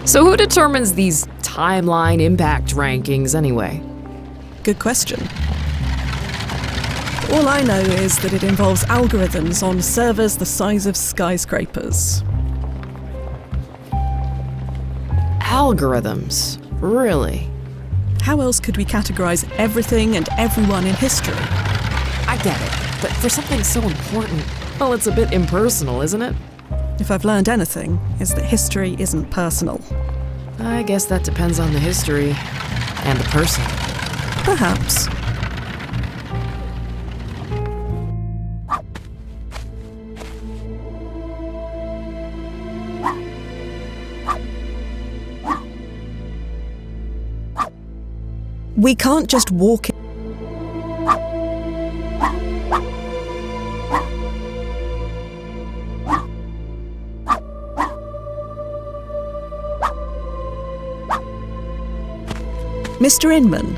So who determines these timeline impact rankings anyway? Good question. All I know is that it involves algorithms on servers the size of skyscrapers. Algorithms? Really? How else could we categorize everything and everyone in history? I get it, but for something so important, well, it's a bit impersonal, isn't it? If I've learned anything, it's that history isn't personal. I guess that depends on the history and the person. Perhaps. We can't just walk in. Mr. Inman,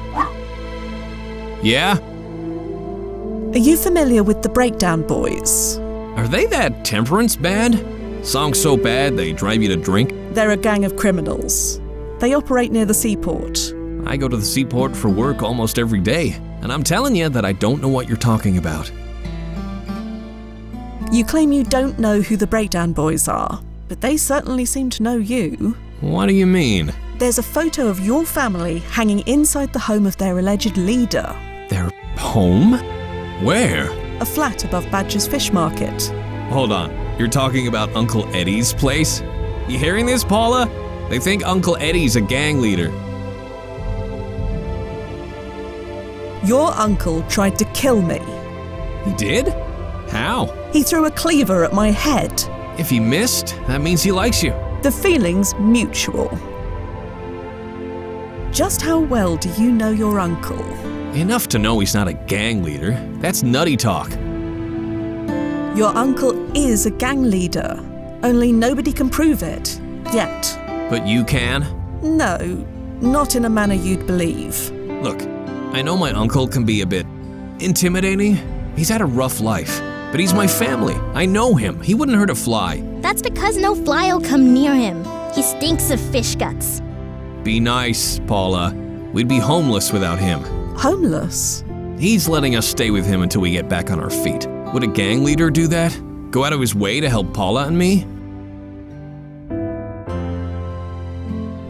Yeah? are you familiar with the Breakdown Boys? Are they that temperance band? Song so bad they drive you to drink? They're a gang of criminals. They operate near the seaport. I go to the seaport for work almost every day, and I'm telling you that I don't know what you're talking about. You claim you don't know who the Breakdown Boys are, but they certainly seem to know you. What do you mean? There's a photo of your family hanging inside the home of their alleged leader. Their home? Where? A flat above Badger's Fish Market. Hold on, you're talking about Uncle Eddie's place? You hearing this, Paula? They think Uncle Eddie's a gang leader. Your uncle tried to kill me. He did? How? He threw a cleaver at my head. If he missed, that means he likes you. The feeling's mutual. Just how well do you know your uncle? Enough to know he's not a gang leader. That's nutty talk. Your uncle is a gang leader, only nobody can prove it, yet. But you can? No, not in a manner you'd believe. Look, I know my uncle can be a bit intimidating. He's had a rough life, but he's my family. I know him. He wouldn't hurt a fly. That's because no fly will come near him. He stinks of fish guts. Be nice, Paula. We'd be homeless without him. Homeless? He's letting us stay with him until we get back on our feet. Would a gang leader do that? Go out of his way to help Paula and me?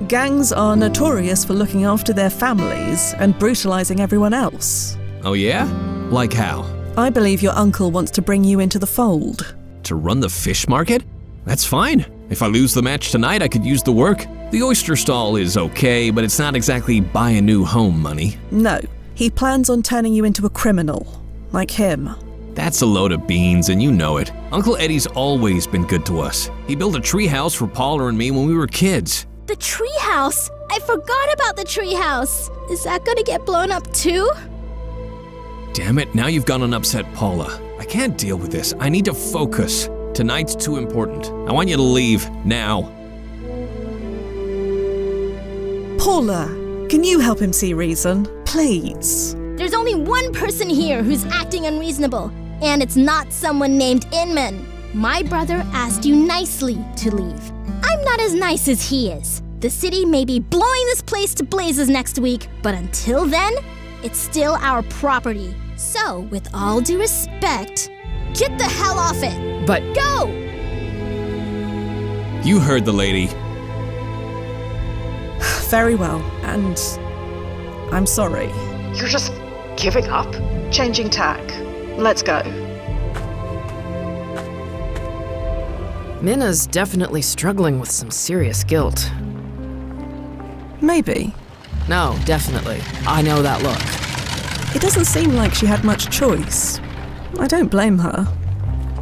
Gangs are notorious for looking after their families and brutalizing everyone else. Oh yeah? Like how? I believe your uncle wants to bring you into the fold. To run the fish market? That's fine. If I lose the match tonight, I could use the work. The oyster stall is okay, but it's not exactly buy a new home money. No, he plans on turning you into a criminal, like him. That's a load of beans, and you know it. Uncle Eddie's always been good to us. He built a treehouse for Paula and me when we were kids. The treehouse! I forgot about the treehouse! Is that gonna get blown up too? Damn it, now you've gone and upset Paula. I can't deal with this. I need to focus. Tonight's too important. I want you to leave, now. Paula, can you help him see reason? Please. There's only one person here who's acting unreasonable, and it's not someone named Inman. My brother asked you nicely to leave. I'm not as nice as he is. The city may be blowing this place to blazes next week, but until then, it's still our property. So, with all due respect, get the hell off it! But Go! You heard the lady. Very well, and I'm sorry. You're just giving up? Changing tack. Let's go. Minna's definitely struggling with some serious guilt. Maybe. No, definitely. I know that look. It doesn't seem like she had much choice. I don't blame her.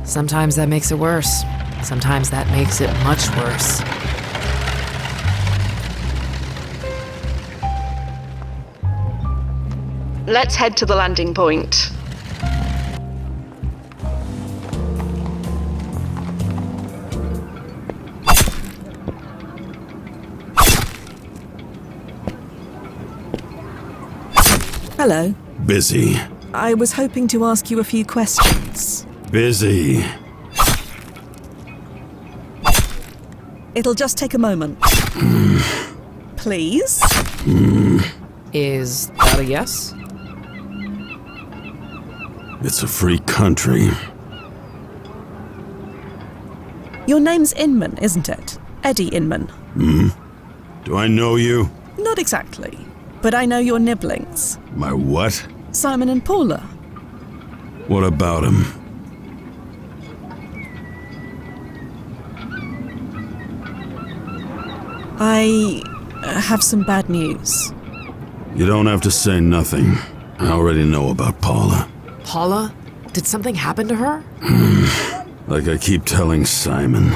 Sometimes that makes it worse. Sometimes that makes it much worse. Let's head to the landing point. Hello. Busy. I was hoping to ask you a few questions. Busy. It'll just take a moment. Please? Is that a yes? It's a free country. Your name's Inman, isn't it? Eddie Inman. Do I know you? Not exactly, but I know your nibblings. My what? Simon and Paula. What about him? I have some bad news. You don't have to say nothing. I already know about Paula. Paula? Did something happen to her? Like I keep telling Simon,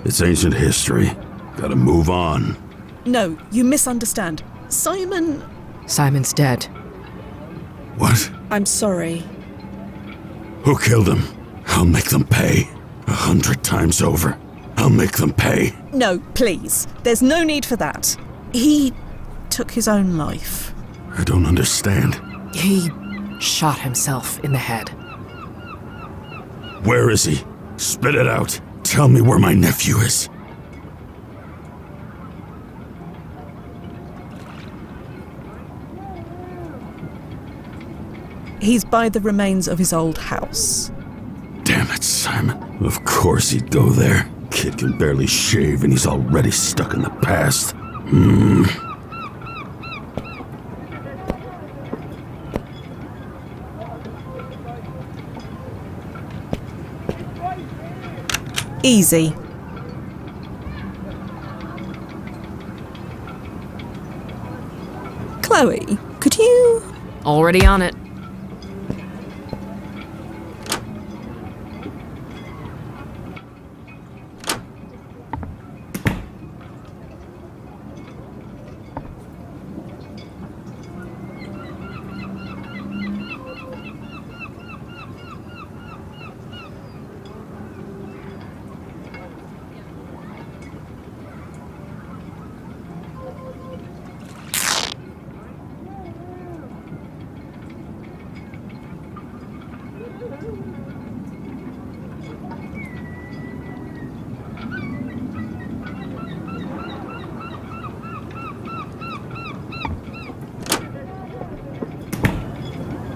it's ancient history. Gotta move on. No, you misunderstand. Simon... Simon's dead. What? I'm sorry. Who killed him? I'll make them pay. 100 times over. I'll make them pay. No, please. There's no need for that. He took his own life. I don't understand. He shot himself in the head. Where is he? Spit it out. Tell me where my nephew is. He's by the remains of his old house. Damn it, Simon. Of course he'd go there. Kid can barely shave and he's already stuck in the past. Easy. Chloe, could you... Already on it.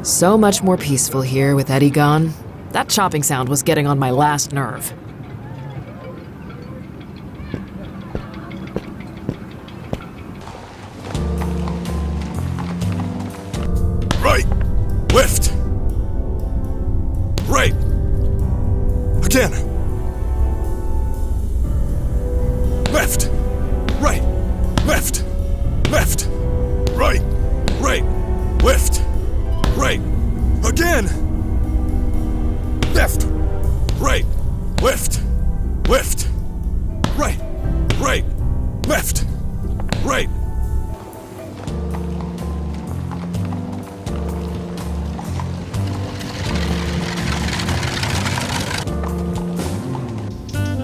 So much more peaceful here with Eddie gone. That chopping sound was getting on my last nerve. Right! Left! Right! Again! Left! Right! Left! Left! Right! Right! Left! Right! Again! Left! Right! Left! Left! Right! Right! Left! Right!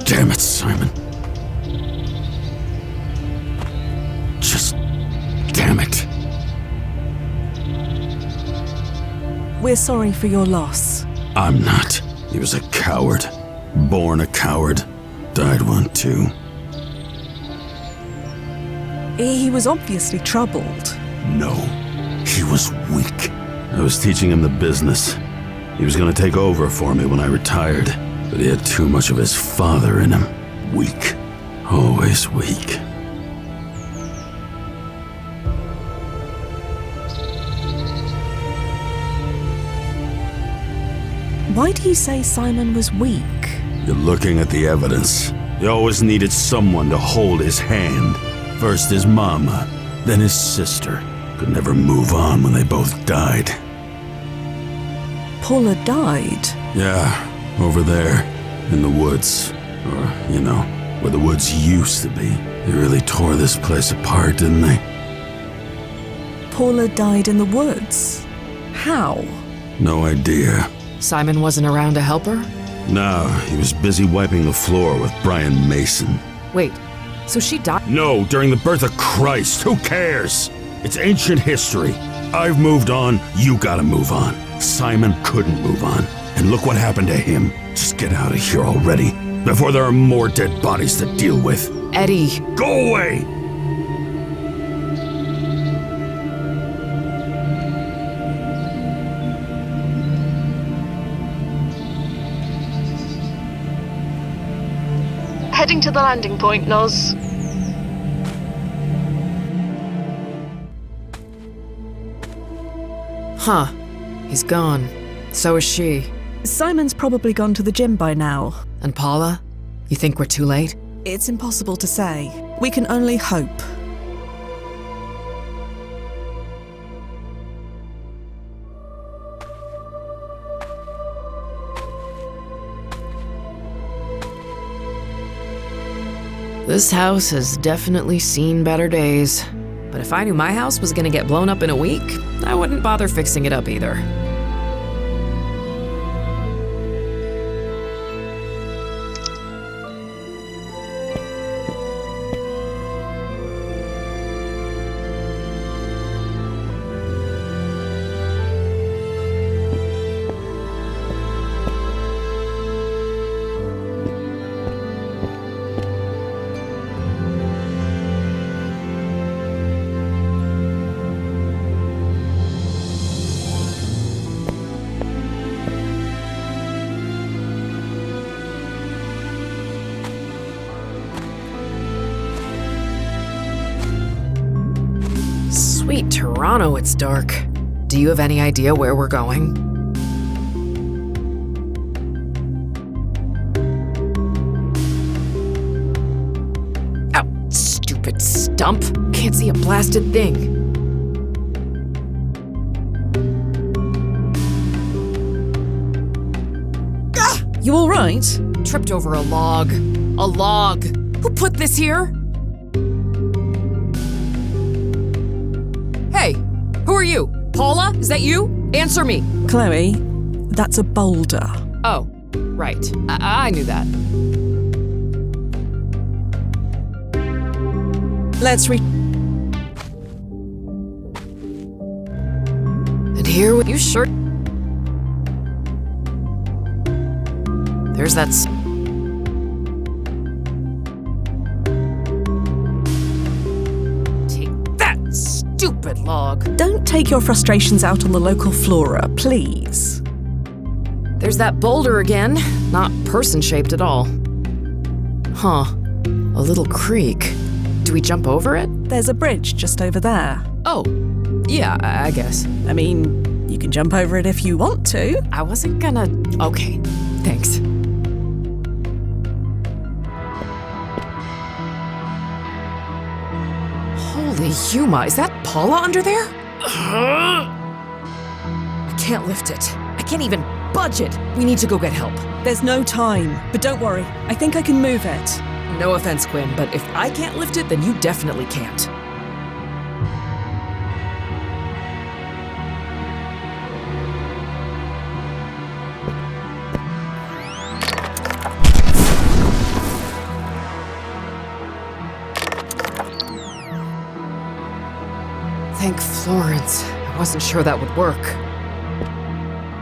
Damn it, Simon. Just damn it. We're sorry for your loss. I'm not. He was a coward. Born a coward. Died one too. He was obviously troubled. No. He was weak. I was teaching him the business. He was gonna take over for me when I retired, but he had too much of his father in him. Weak. Always weak. Why do you say Simon was weak? You're looking at the evidence. He always needed someone to hold his hand. First his mama, then his sister. Could never move on when they both died. Paula died. Yeah, over there, in the woods. Or, you know, where the woods used to be. They really tore this place apart, didn't they? Paula died in the woods. How? No idea. Simon wasn't around to help her? No, he was busy wiping the floor with Brian Mason. Wait, so she died? No, during the birth of Christ. Who cares? It's ancient history. I've moved on, you gotta move on. Simon couldn't move on. And look what happened to him. Just get out of here already. before there are more dead bodies to deal with. Eddie, Go away! Heading to the landing point, Noz. huh? He's gone. So is she. Simon's probably gone to the gym by now. And Paula? You think we're too late? It's impossible to say. We can only hope. This house has definitely seen better days. But if I knew my house was gonna get blown up in a week, I wouldn't bother fixing it up either. Sweet Toronto, it's dark. Do you have any idea where we're going? Ow, stupid stump. Can't see a blasted thing. You all right? Tripped over a log. A log. Who put this here? Hey, who are you? Paula? Is that you? Answer me. Chloe, that's a boulder. Oh, right. I knew that. Let's And here, you sure? There's that. Take that, stupid log. Don't take your frustrations out on the local flora, please. There's that boulder again. Not person-shaped at all. Huh. A little creek. Do we jump over it? There's a bridge just over there. Oh, yeah, I guess. I mean, you can jump over it if you want to. I wasn't gonna. Okay, thanks. Holy Yuma, is that Paula under there? I can't lift it. I can't even budge it. We need to go get help. There's no time, but don't worry. I think I can move it. No offense, Quinn, but if I can't lift it, then you definitely can't. Thank Florence. I wasn't sure that would work.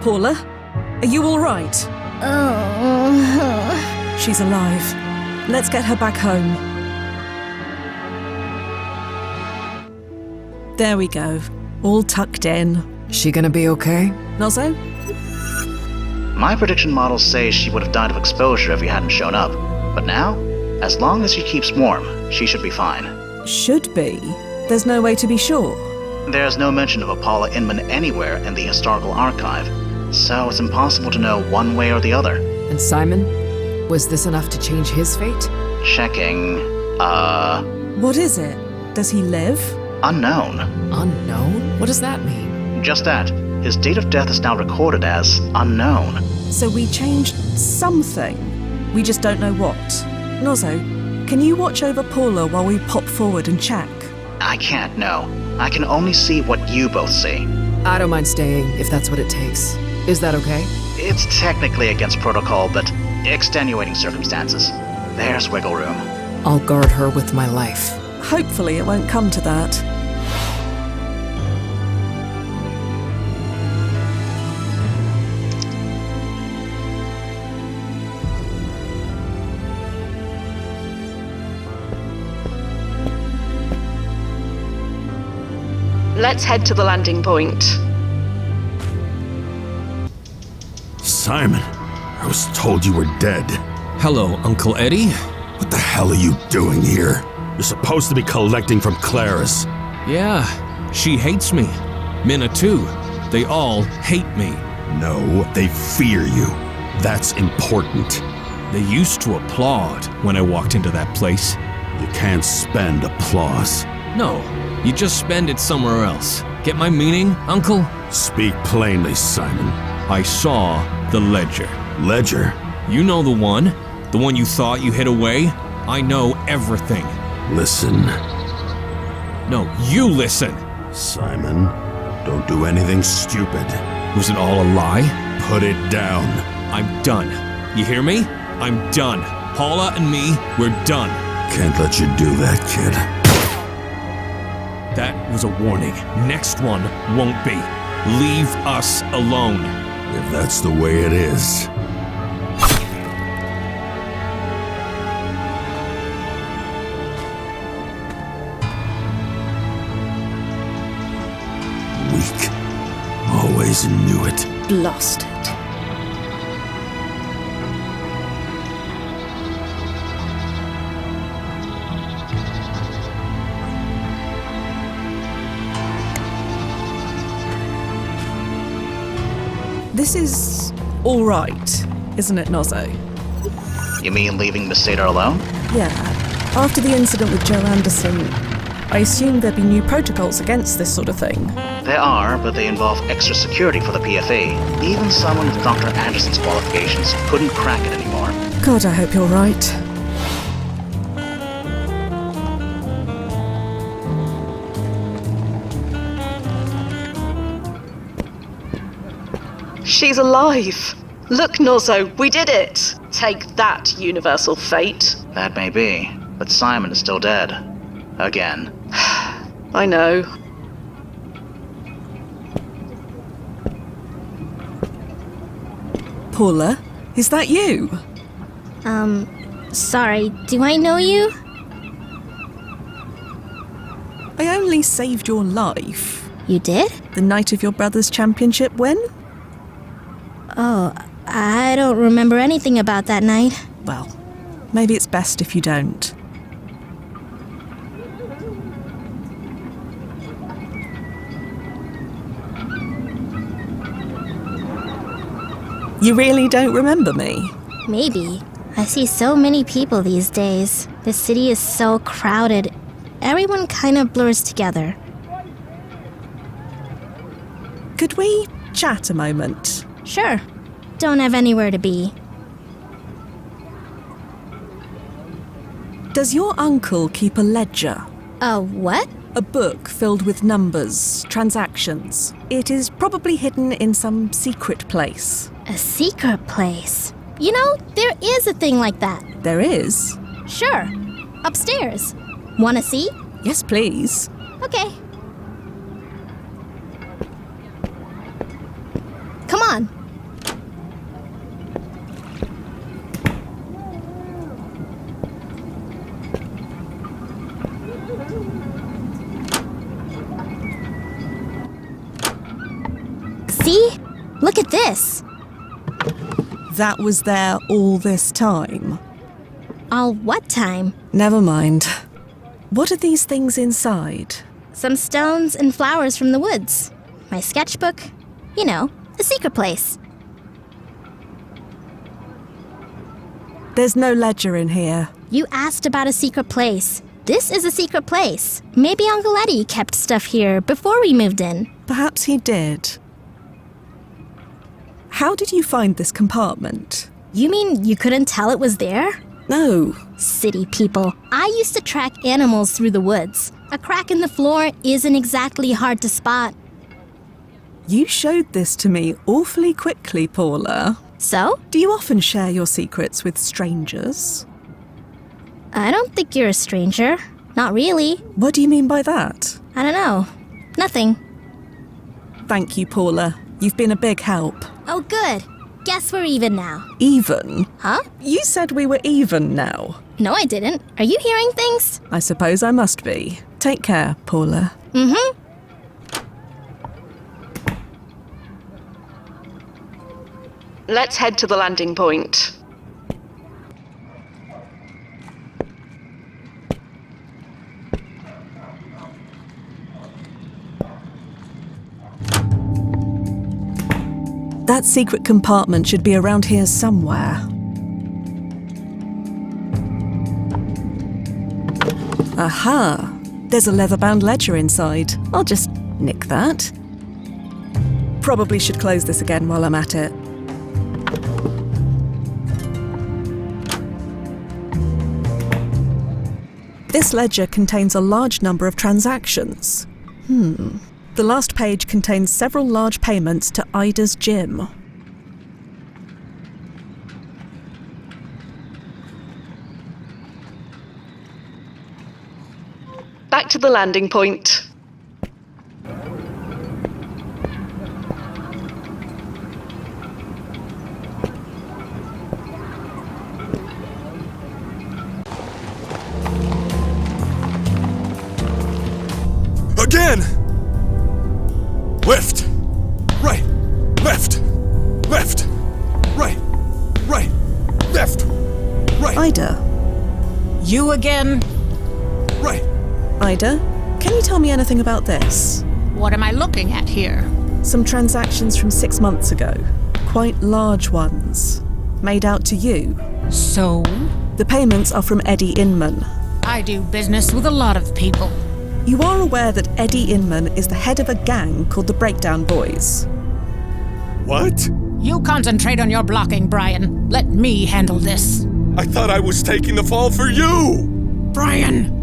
Paula, are you all right? Oh. She's alive. Let's get her back home. There we go. All tucked in. She gonna be okay? Nozzo? My prediction models say she would have died of exposure if you hadn't shown up. But now, as long as she keeps warm, she should be fine. Should be. There's no way to be sure. There's no mention of a Paula Inman anywhere in the historical archive, so it's impossible to know one way or the other. And Simon? Was this enough to change his fate? Checking, What is it? Does he live? unknown. Unknown? What does that mean? Just that. His date of death is now recorded as unknown. So we changed something. We just don't know what. Nozzo, can you watch over Paula while we pop forward and check? I can't know. I can only see what you both see. I don't mind staying if that's what it takes. Is that okay? It's technically against protocol, but extenuating circumstances. There's wiggle room. I'll guard her with my life. Hopefully it won't come to that. Let's head to the landing point. Simon, I was told you were dead. Hello, Uncle Eddie. What the hell are you doing here? You're supposed to be collecting from Claris. Yeah, she hates me. Minna too. They all hate me. No, they fear you. That's important. They used to applaud when I walked into that place. You can't spend applause. No, you just spend it somewhere else. Get my meaning, Uncle? Speak plainly, Simon. I saw the ledger. Ledger? You know the one? The one you thought you hid away? I know everything. Listen. No, you listen! Simon, don't do anything stupid. Was it all a lie? Put it down. I'm done. You hear me? I'm done. Paula and me, we're done. Can't let you do that, kid. That was a warning. Next one won't be. Leave us alone. If that's the way it is. Weak. Always knew it. Blasted. This is all right, isn't it, Nozzo? You mean leaving Miss Sadar alone? Yeah. After the incident with Joe Anderson, I assumed there'd be new protocols against this sort of thing. There are, but they involve extra security for the PFA. Even someone with Dr. Anderson's qualifications couldn't crack it anymore. God, I hope you're right. She's alive! Look, Nozzo, we did it! Take that, Universal Fate. That may be, but Simon is still dead. Again. I know. Paula, is that you? Sorry, do I know you? I only saved your life. You did? The night of your brother's championship win? Oh, I don't remember anything about that night. Well, maybe it's best if you don't. You really don't remember me? Maybe. I see so many people these days. The city is so crowded. Everyone kind of blurs together. Could we chat a moment? Sure. Don't have anywhere to be. Does your uncle keep a ledger? A what? A book filled with numbers, transactions. It is probably hidden in some secret place. A secret place. You know, there is a thing like that. There is? Sure. Upstairs. Wanna see? Yes, please. Okay. Come on. See? Look at this. That was there all this time. All what time? Never mind. What are these things inside? Some stones and flowers from the woods. My sketchbook. You know, a secret place. There's no ledger in here. You asked about a secret place. This is a secret place. Maybe Uncle Eddie kept stuff here before we moved in. Perhaps he did. How did you find this compartment? You mean you couldn't tell it was there? No. City people. I used to track animals through the woods. A crack in the floor isn't exactly hard to spot. You showed this to me awfully quickly, Paula. So? Do you often share your secrets with strangers? I don't think you're a stranger. Not really. What do you mean by that? I don't know. Nothing. Thank you, Paula. You've been a big help. Oh, good. Guess we're even now. Even? Huh? You said we were even now. No, I didn't. Are you hearing things? I suppose I must be. Take care, Paula. Mm-hmm. Let's head to the landing point. That secret compartment should be around here somewhere. Aha! There's a leather-bound ledger inside. I'll just nick that. Probably should close this again while I'm at it. This ledger contains a large number of transactions. The last page contains several large payments to Ida's gym. Back to the landing point. Again! Left! Right! Left! Left! Right! Right! Left! Right! Ida? You again? Right! Ida, can you tell me anything about this? What am I looking at here? Some transactions from 6 months ago. Quite large ones. Made out to you. So? The payments are from Eddie Inman. I do business with a lot of people. You are aware that Eddie Inman is the head of a gang called the Breakdown Boys. What? You concentrate on your blocking, Brian. Let me handle this. I thought I was taking the fall for you! Brian!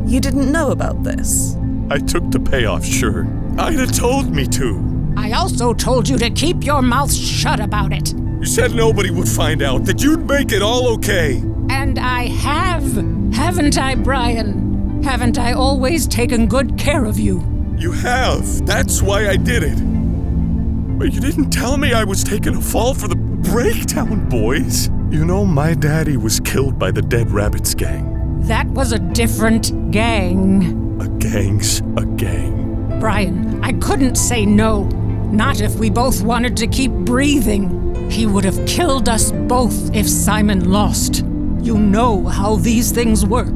You didn't know about this? I took the payoff, sure. Ida told me to. I also told you to keep your mouth shut about it. You said nobody would find out, that you'd make it all okay. And I have, haven't I, Brian? Haven't I always taken good care of you? You have. That's why I did it. But you didn't tell me I was taking a fall for the Breakdown Boys. You know, my daddy was killed by the Dead Rabbits gang. That was a different gang. A gang's a gang. Brian, I couldn't say no. Not if we both wanted to keep breathing. He would have killed us both if Simon lost. You know how these things work.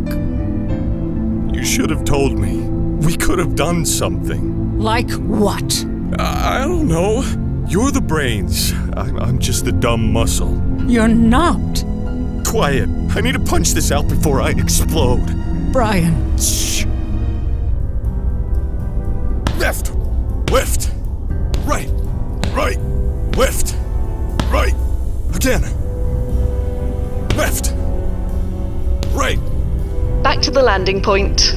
You should have told me. We could have done something. Like what? I don't know. You're the brains. I'm just the dumb muscle. You're not. Quiet. I need to punch this out before I explode. Brian. Shh. Left. Left. Right. Right. Left. Right. Again. Left. Right. Back to the landing point.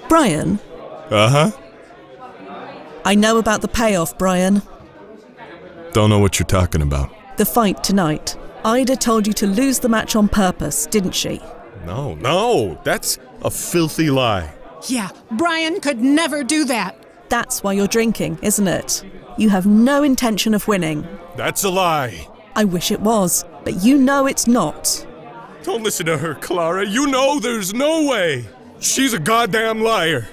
Brian? Uh-huh. I know about the payoff, Brian. Don't know what you're talking about. The fight tonight. Ida told you to lose the match on purpose, didn't she? No, that's a filthy lie. Yeah, Brian could never do that. That's why you're drinking, isn't it? You have no intention of winning. That's a lie. I wish it was, but you know it's not. Don't listen to her, Clara. You know there's no way. She's a goddamn liar.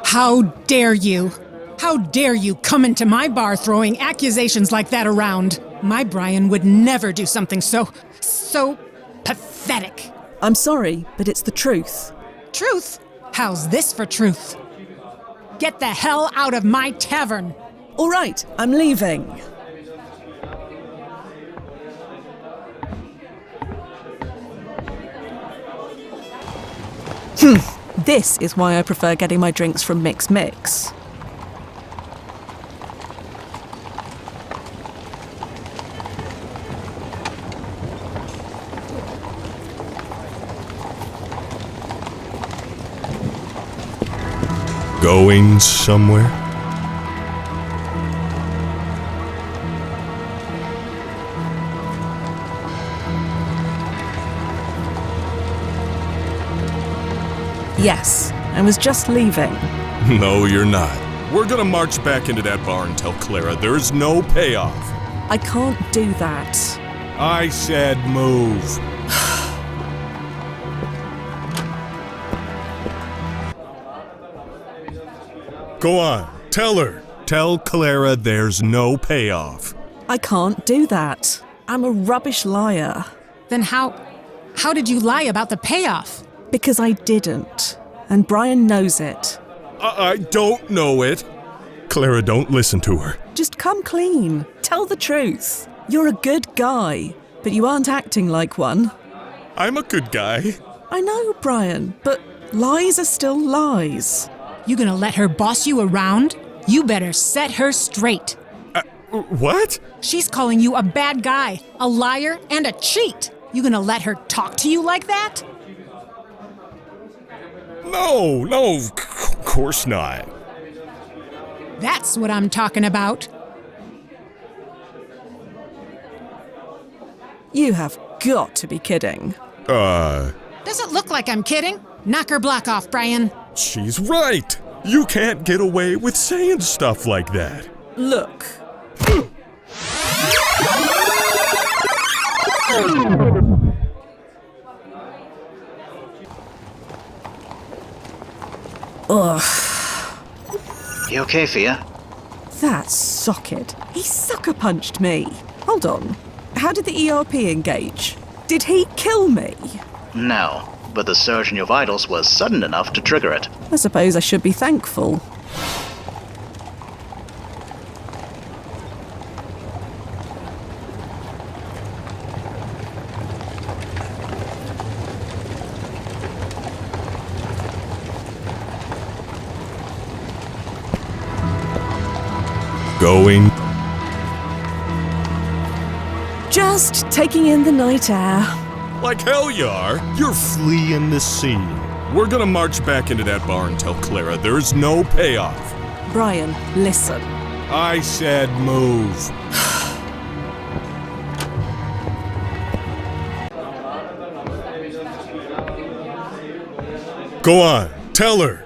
How dare you? How dare you come into my bar throwing accusations like that around? My Brian would never do something so pathetic. I'm sorry, but it's the truth. Truth? How's this for truth? Get the hell out of my tavern. All right, I'm leaving. This is why I prefer getting my drinks from Mix Mix. Going somewhere? Yes, I was just leaving. No, you're not. We're gonna march back into that bar and tell Clara there's no payoff. I can't do that. I said move. Go on, tell her. Tell Clara there's no payoff. I can't do that. I'm a rubbish liar. Then how did you lie about the payoff? Because I didn't. And Brian knows it. I don't know it. Clara, don't listen to her. Just come clean. Tell the truth. You're a good guy, but you aren't acting like one. I'm a good guy. I know, Brian, but lies are still lies. You gonna let her boss you around? You better set her straight. What? She's calling you a bad guy, a liar, and a cheat. You gonna let her talk to you like that? No, of course not. That's what I'm talking about. You have got to be kidding. Does it look like I'm kidding? Knock her block off, Brian. She's right. You can't get away with saying stuff like that. Look. Ugh. You okay, Fia? That socket. He sucker punched me. Hold on. How did the ERP engage? Did he kill me? No, but the surge in your vitals was sudden enough to trigger it. I suppose I should be thankful. Going. Just taking in the night air. Like hell you are. You're fleeing the scene. We're gonna march back into that bar and tell Clara there's no payoff. Brian, listen. I said move. Go on, tell her.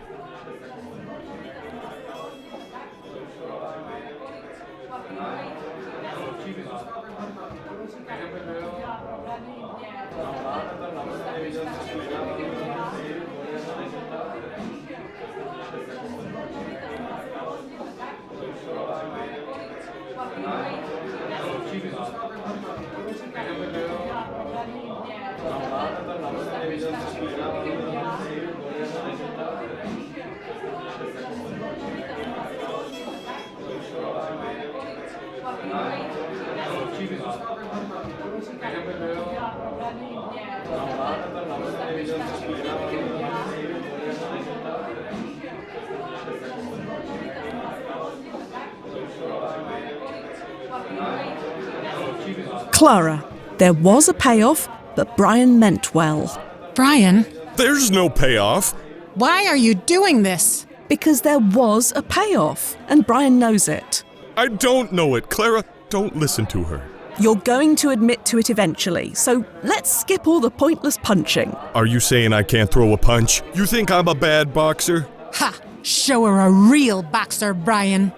Clara, there was a payoff, but Brian meant well. Brian, There's no payoff. why are you doing this? Because there was a payoff, and Brian knows it. I don't know it. Clara, don't listen to her. You're going to admit to it eventually, so let's skip all the pointless punching. Are you saying I can't throw a punch? You think I'm a bad boxer? Ha! Show her a real boxer, Brian.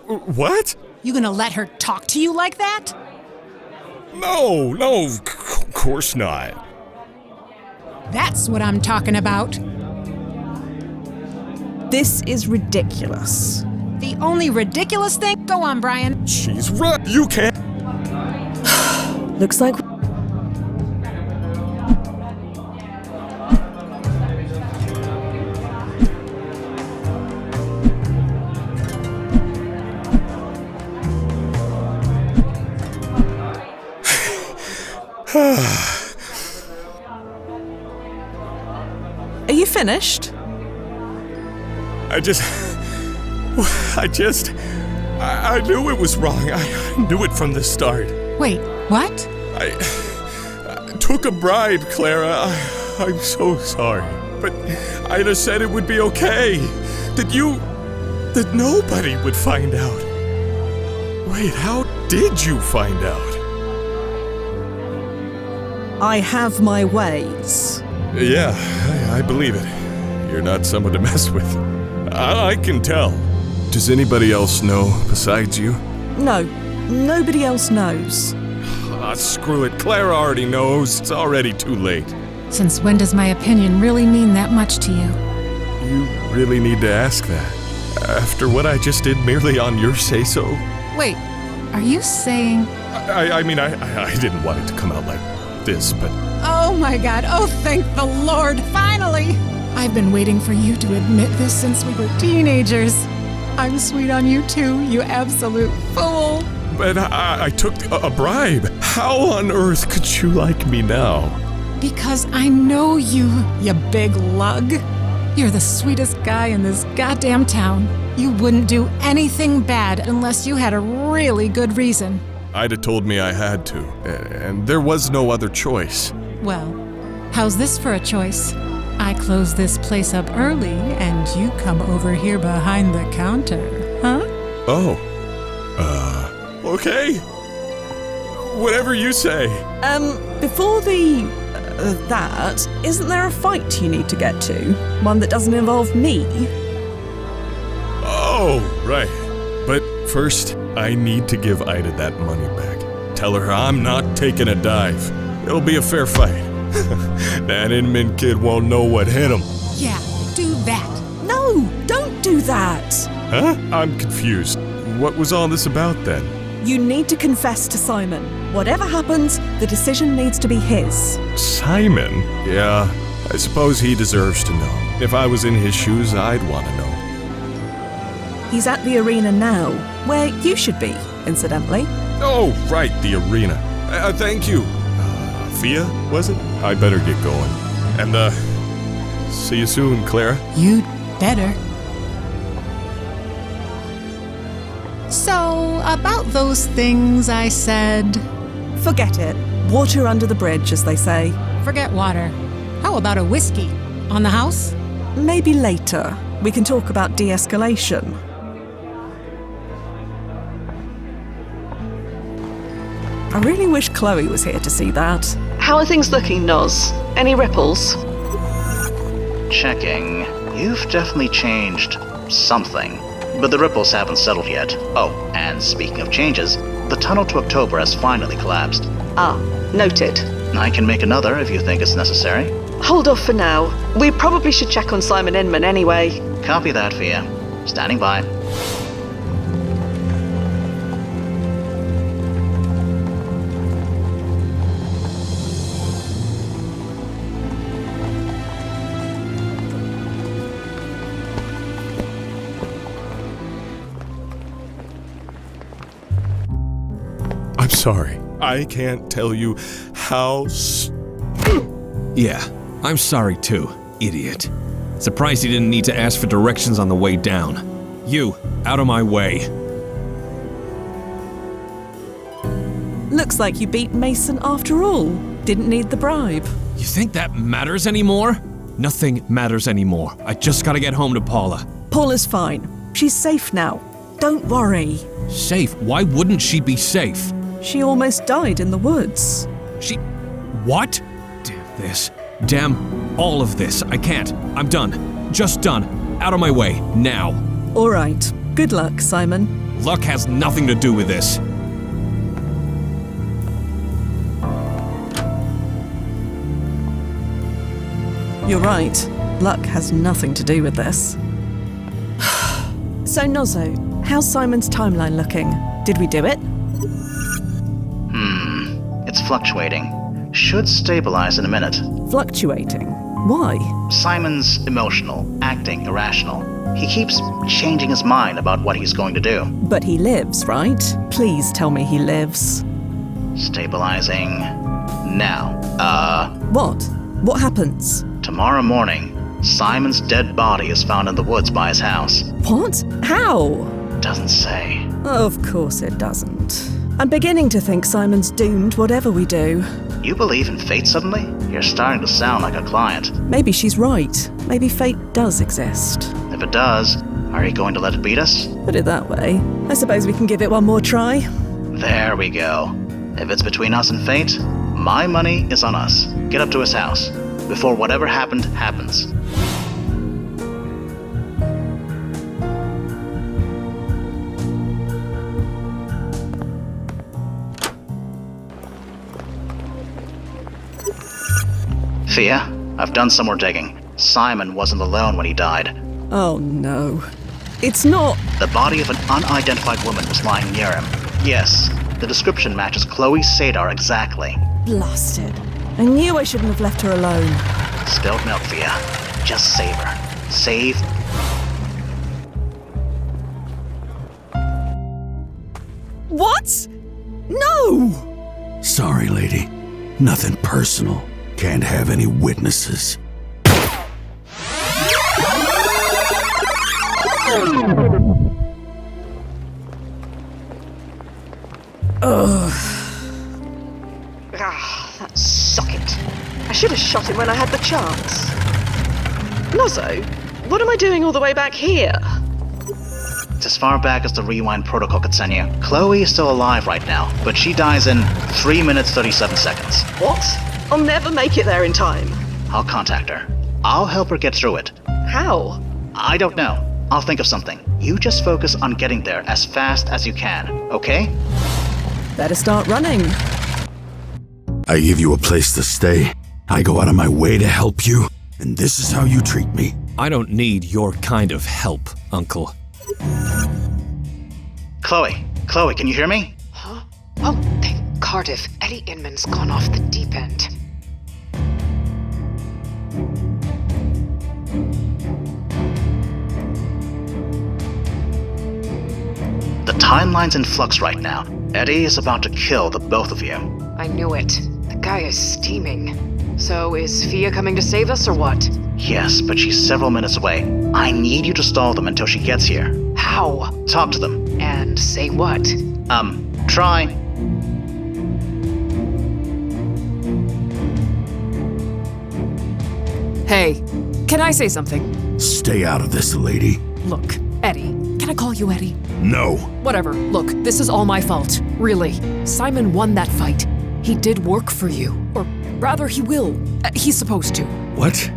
What? You gonna let her talk to you like that? No, of course not. That's what I'm talking about. This is ridiculous. The only ridiculous thing? Go on, Brian. She's right. You can't. Looks like... Are you finished? I knew it was wrong. I knew it from the start. Wait, what? I took a bribe, Clara. I'm so sorry. but Ida said it would be okay. That nobody would find out. Wait, how did you find out? I have my ways. Yeah, I believe it. You're not someone to mess with. I can tell. Does anybody else know besides you? No, nobody else knows. Ah, screw it. Clara already knows. It's already too late. Since when does my opinion really mean that much to you? You really need to ask that. After what I just did merely on your say-so? Wait, are you saying... I mean, I didn't want it to come out like this, but... Oh my god, oh thank the Lord, finally! I've been waiting for you to admit this since we were teenagers. I'm sweet on you too, you absolute fool. But I took a bribe. How on earth could you like me now? Because I know you, you big lug. You're the sweetest guy in this goddamn town. You wouldn't do anything bad unless you had a really good reason. Ida told me I had to, and there was no other choice. Well, how's this for a choice? I close this place up early, and you come over here behind the counter, huh? Oh. Okay. Whatever you say. Before that, isn't there a fight you need to get to? One that doesn't involve me? Oh, right. But first, I need to give Ida that money back. Tell her I'm not taking a dive. It'll be a fair fight. That Inman kid won't know what hit him. Yeah, do that. No, don't do that. Huh? I'm confused. What was all this about then? You need to confess to Simon. Whatever happens, the decision needs to be his. Simon? Yeah, I suppose he deserves to know. If I was in his shoes, I'd want to know. He's at the arena now, where you should be, incidentally. Oh, right, the arena. Thank you. Fia, was it? I better get going. And, see you soon, Clara. You'd better. So, about those things I said... Forget it. Water under the bridge, as they say. Forget water. How about a whiskey? On the house? Maybe later. We can talk about de-escalation. I really wish Chloe was here to see that. How are things looking, Noz? Any ripples? Checking. You've definitely changed something. But the ripples haven't settled yet. Oh, and speaking of changes, the tunnel to October has finally collapsed. Ah, noted. I can make another if you think it's necessary. Hold off for now. We probably should check on Simon Inman anyway. Copy that, Fia. Standing by. I'm sorry. I can't tell you how Yeah, I'm sorry too, idiot. Surprised you didn't need to ask for directions on the way down. You, out of my way. Looks like you beat Mason after all. Didn't need the bribe. You think that matters anymore? Nothing matters anymore. I just gotta get home to Paula. Paula's fine. She's safe now. Don't worry. Safe? Why wouldn't she be safe? She almost died in the woods. She... What? Damn this. Damn all of this. I can't. I'm done. Just done. Out of my way. Now. All right. Good luck, Simon. Luck has nothing to do with this. You're right. Luck has nothing to do with this. So, Nozzo, how's Simon's timeline looking? Did we do it? It's fluctuating. Should stabilize in a minute. Fluctuating? Why? Simon's emotional, acting irrational. He keeps changing his mind about what he's going to do. But he lives, right? Please tell me he lives. Stabilizing. Now. What? What happens? Tomorrow morning, Simon's dead body is found in the woods by his house. What? How? Doesn't say. Of course it doesn't. I'm beginning to think Simon's doomed whatever we do. You believe in fate suddenly? You're starting to sound like a client. Maybe she's right. Maybe fate does exist. If it does, are you going to let it beat us? Put it that way. I suppose we can give it one more try. There we go. If it's between us and fate, my money is on us. Get up to his house, before whatever happened happens. Fia, I've done some more digging. Simon wasn't alone when he died. Oh no. It's not. The body of an unidentified woman was lying near him. Yes, the description matches Chloe Sadar exactly. Blasted. I knew I shouldn't have left her alone. Spilled milk, Fia. Just save her. Save. What? No! Sorry, lady. Nothing personal. Can't have any witnesses. Ah, that socket. I should have shot him when I had the chance. Nozzo, what am I doing all the way back here? It's as far back as the rewind protocol could send you. Chloe is still alive right now, but she dies in 3 minutes 37 seconds. What? I'll never make it there in time. I'll contact her. I'll help her get through it. How? I don't know. I'll think of something. You just focus on getting there as fast as you can, okay? Better start running. I give you a place to stay. I go out of my way to help you, and this is how you treat me. I don't need your kind of help, Uncle. Chloe, can you hear me? Huh? Oh, thank Cardiff. Eddie Inman's gone off the deep end. The timeline's in flux right now. Eddie is about to kill the both of you. I knew it. The guy is steaming. So is Fia coming to save us or what? Yes, but she's several minutes away. I need you to stall them until she gets here. How? Talk to them. And say what? Try. Hey, can I say something? Stay out of this, lady. Look, Eddie. Can I call you Eddie? No. Whatever. Look, this is all my fault. Really. Simon won that fight. He did work for you. Or rather, he will. He's supposed to. What?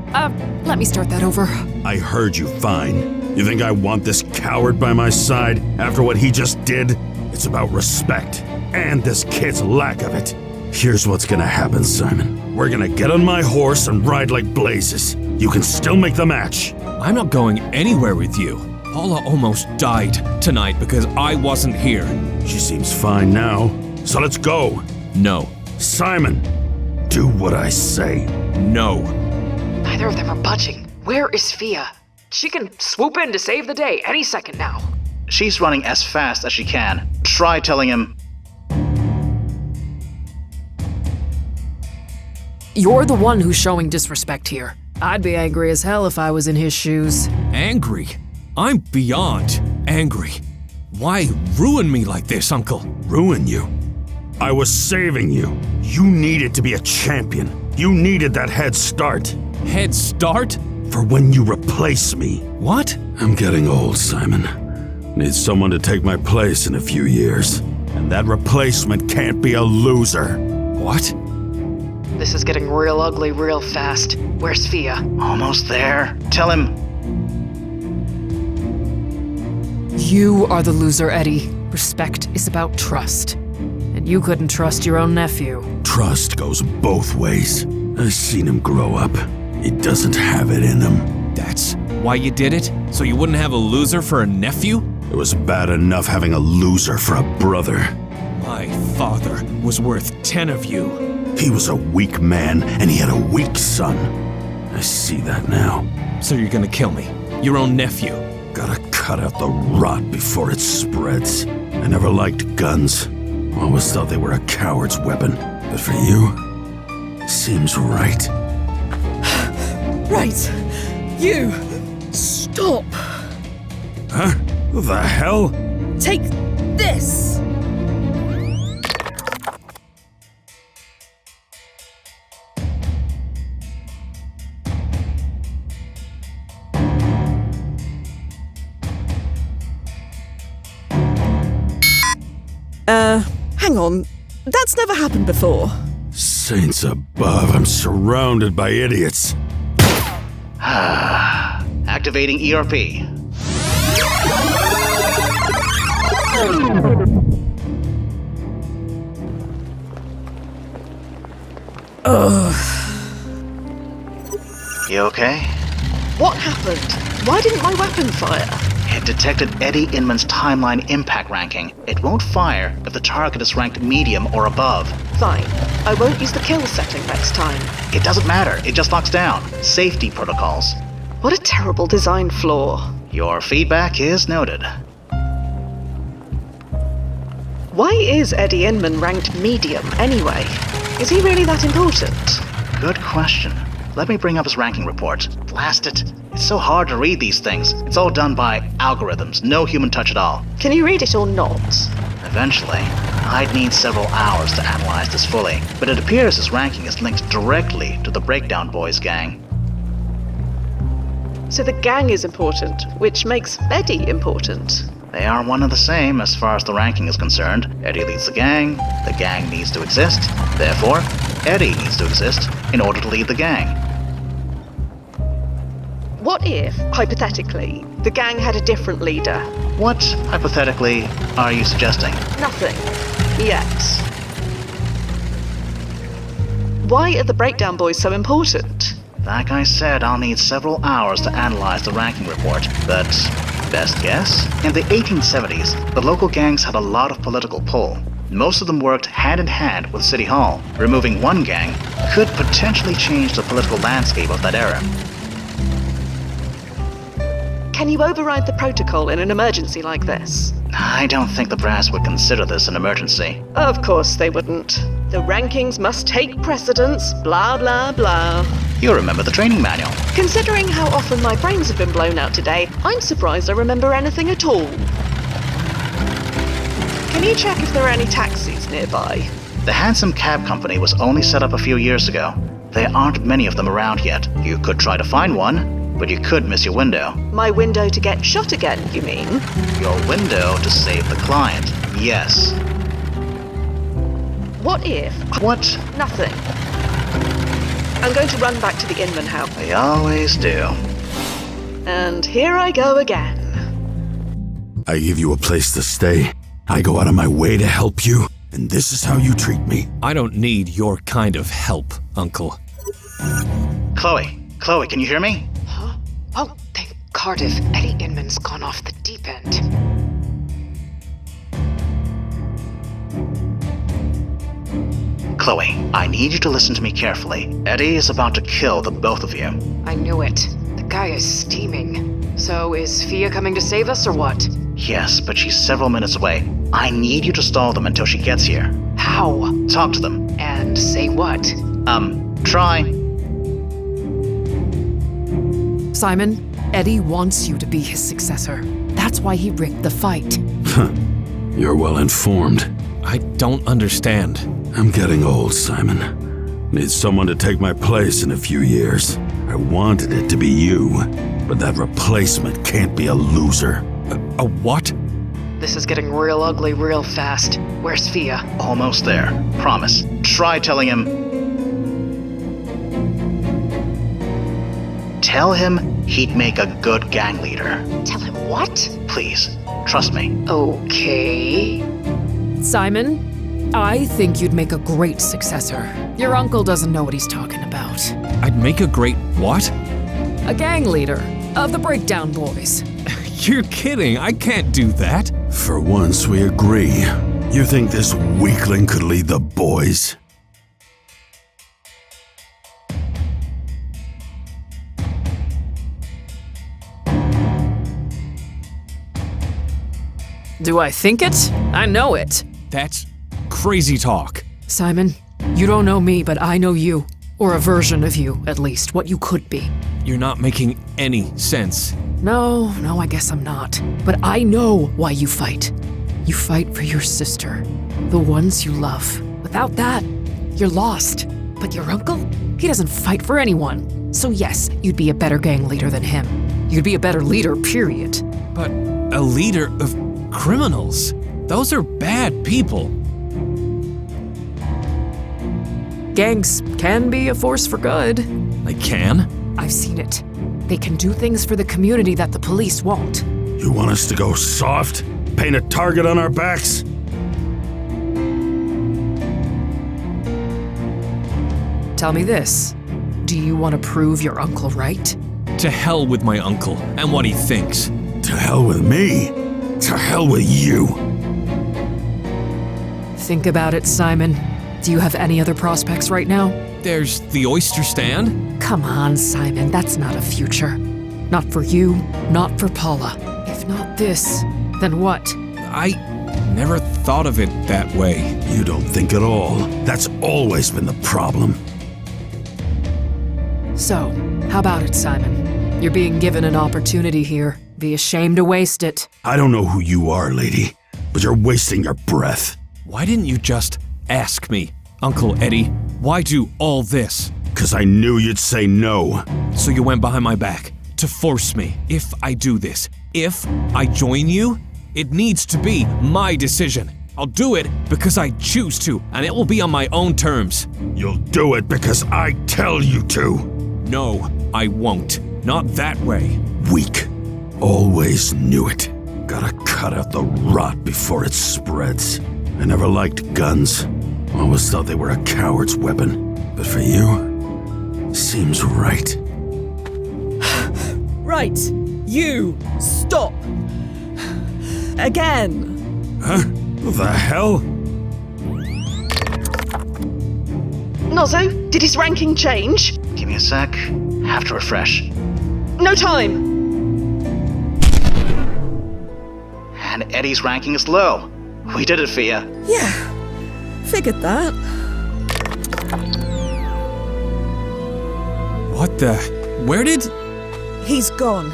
Let me start that over. I heard you fine. You think I want this coward by my side after what he just did? It's about respect, and this kid's lack of it. Here's what's gonna happen, Simon. We're gonna get on my horse and ride like blazes. You can still make the match. I'm not going anywhere with you. Paula almost died tonight because I wasn't here. She seems fine now, so let's go. No. Simon, do what I say. No. Neither of them are budging. Where is Fia? She can swoop in to save the day any second now. She's running as fast as she can. Try telling him. You're the one who's showing disrespect here. I'd be angry as hell if I was in his shoes. Angry? I'm beyond angry. Why ruin me like this, Uncle? Ruin you? I was saving you. You needed to be a champion. You needed that head start. Head start? For when you replace me. What? I'm getting old, Simon. Need someone to take my place in a few years. And that replacement can't be a loser. What? This is getting real ugly real fast. Where's Fia? Almost there. Tell him. You are the loser, Eddie. Respect is about trust. And you couldn't trust your own nephew. Trust goes both ways. I've seen him grow up. He doesn't have it in him. That's why you did it? So you wouldn't have a loser for a nephew? It was bad enough having a loser for a brother. My father was worth 10 of you. He was a weak man, and he had a weak son. I see that now. So you're gonna kill me? Your own nephew? Gotta cut out the rot before it spreads. I never liked guns. Always thought they were a coward's weapon. But for you, seems right. Right. You. Stop. Huh? Who the hell? Take this. Hang on. That's never happened before. Saints above, I'm surrounded by idiots. Activating ERP. You okay? What happened? Why didn't my weapon fire? It detected Eddie Inman's timeline impact ranking. It won't fire if the target is ranked medium or above. Fine. I won't use the kill setting next time. It doesn't matter, it just locks down. Safety protocols. What a terrible design flaw. Your feedback is noted. Why is Eddie Inman ranked medium anyway? Is he really that important? Good question. Let me bring up his ranking report. Blast it. It's so hard to read these things. It's all done by algorithms, no human touch at all. Can you read it or not? Eventually. I'd need several hours to analyze this fully, but it appears his ranking is linked directly to the Breakdown Boys gang. So the gang is important, which makes Eddie important. They are one and the same as far as the ranking is concerned. Eddie leads the gang needs to exist. Therefore, Eddie needs to exist in order to lead the gang. What if, hypothetically, the gang had a different leader? What, hypothetically, are you suggesting? Nothing. Yet. Why are the Breakdown Boys so important? Like I said, I'll need several hours to analyze the ranking report, but best guess? In the 1870s, the local gangs had a lot of political pull. Most of them worked hand in hand with City Hall. Removing one gang could potentially change the political landscape of that era. Can you override the protocol in an emergency like this? I don't think the brass would consider this an emergency. Of course they wouldn't. The rankings must take precedence, blah blah blah. You remember the training manual. Considering how often my brains have been blown out today, I'm surprised I remember anything at all. Can you check if there are any taxis nearby? The Handsome Cab Company was only set up a few years ago. There aren't many of them around yet. You could try to find one, but you could miss your window. My window to get shot again, you mean? Your window to save the client, yes. What if? What? Nothing. I'm going to run back to the Inman house. They always do. And here I go again. I give you a place to stay. I go out of my way to help you, and this is how you treat me. I don't need your kind of help, Uncle. Chloe, can you hear me? Huh? Oh, thank Cardiff. Eddie Inman's gone off the deep end. Chloe, I need you to listen to me carefully. Eddie is about to kill the both of you. I knew it. The guy is steaming. So is Fia coming to save us or what? Yes, but she's several minutes away. I need you to stall them until she gets here. How? Talk to them. And say what? Try. Simon, Eddie wants you to be his successor. That's why he rigged the fight. You're well informed. I don't understand. I'm getting old, Simon. Need someone to take my place in a few years. I wanted it to be you, but that replacement can't be a loser. A what? This is getting real ugly real fast. Where's Fia? Almost there. Promise. Try telling him. Tell him he'd make a good gang leader. Tell him what? Please, trust me. Okay. Simon, I think you'd make a great successor. Your uncle doesn't know what he's talking about. I'd make a great what? A gang leader of the Breakdown Boys. You're kidding. I can't do that. For once, we agree. You think this weakling could lead the boys? Do I think it? I know it. That's crazy talk. Simon, you don't know me, but I know you. Or a version of you, at least, what you could be. You're not making any sense. No, I guess I'm not. But I know why you fight. You fight for your sister, the ones you love. Without that, you're lost. But your uncle? He doesn't fight for anyone. So yes, you'd be a better gang leader than him. You'd be a better leader, period. But a leader of criminals? Those are bad people. Gangs can be a force for good. They can? I've seen it. They can do things for the community that the police won't. You want us to go soft? Paint a target on our backs? Tell me this. Do you want to prove your uncle right? To hell with my uncle and what he thinks. To hell with me. To hell with you. Think about it, Simon. Do you have any other prospects right now? There's the oyster stand. Come on, Simon, that's not a future. Not for you, not for Paula. If not this, then what? I never thought of it that way. You don't think at all. That's always been the problem. So, how about it, Simon? You're being given an opportunity here. Be ashamed to waste it. I don't know who you are, lady, but you're wasting your breath. Why didn't you just ask me, Uncle Eddie? Why do all this? 'Cause I knew you'd say no. So you went behind my back to force me. If I do this, if I join you, it needs to be my decision. I'll do it because I choose to, and it will be on my own terms. You'll do it because I tell you to. No, I won't. Not that way. Weak. Always knew it. Gotta cut out the rot before it spreads. I never liked guns. Always thought they were a coward's weapon. But for you, seems right. Right. You. Stop. Again. Huh? What the hell? Nozzo, did his ranking change? Give me a sec. Have to refresh. No time! And Eddie's ranking is low. We did it, Fia. Yeah. Figured that. What the? Where did? He's gone.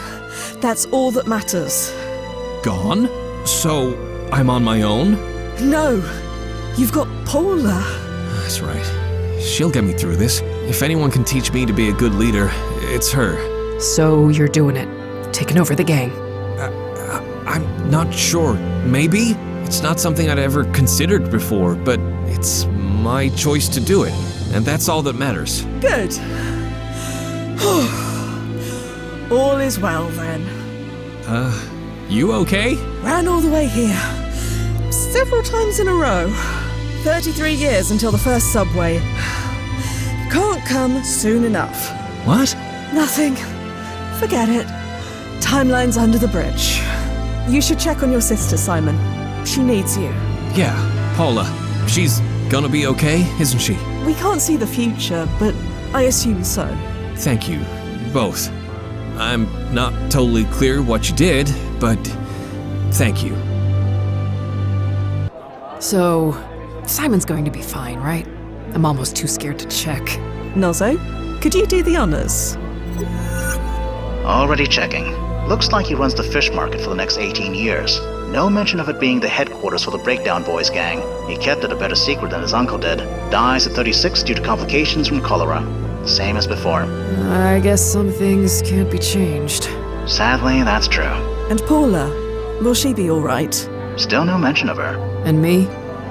That's all that matters. Gone? So I'm on my own? No. You've got Paula. That's right. She'll get me through this. If anyone can teach me to be a good leader, it's her. So you're doing it. Taking over the gang. I'm not sure. Maybe? It's not something I'd ever considered before, but it's my choice to do it. And that's all that matters. Good. All is well then. You okay? Ran all the way here. Several times in a row. 33 years until the first subway. Can't come soon enough. What? Nothing. Forget it. Timeline's under the bridge. You should check on your sister, Simon. She needs you. Yeah, Paula. She's gonna be okay, isn't she? We can't see the future, but I assume so. Thank you, both. I'm not totally clear what you did, but thank you. So, Simon's going to be fine, right? I'm almost too scared to check. Nozzo, could you do the honors? Already checking. Looks like he runs the fish market for the next 18 years. No mention of it being the headquarters for the Breakdown Boys gang. He kept it a better secret than his uncle did. Dies at 36 due to complications from cholera. Same as before. I guess some things can't be changed. Sadly, that's true. And Paula, will she be all right? Still no mention of her. And me?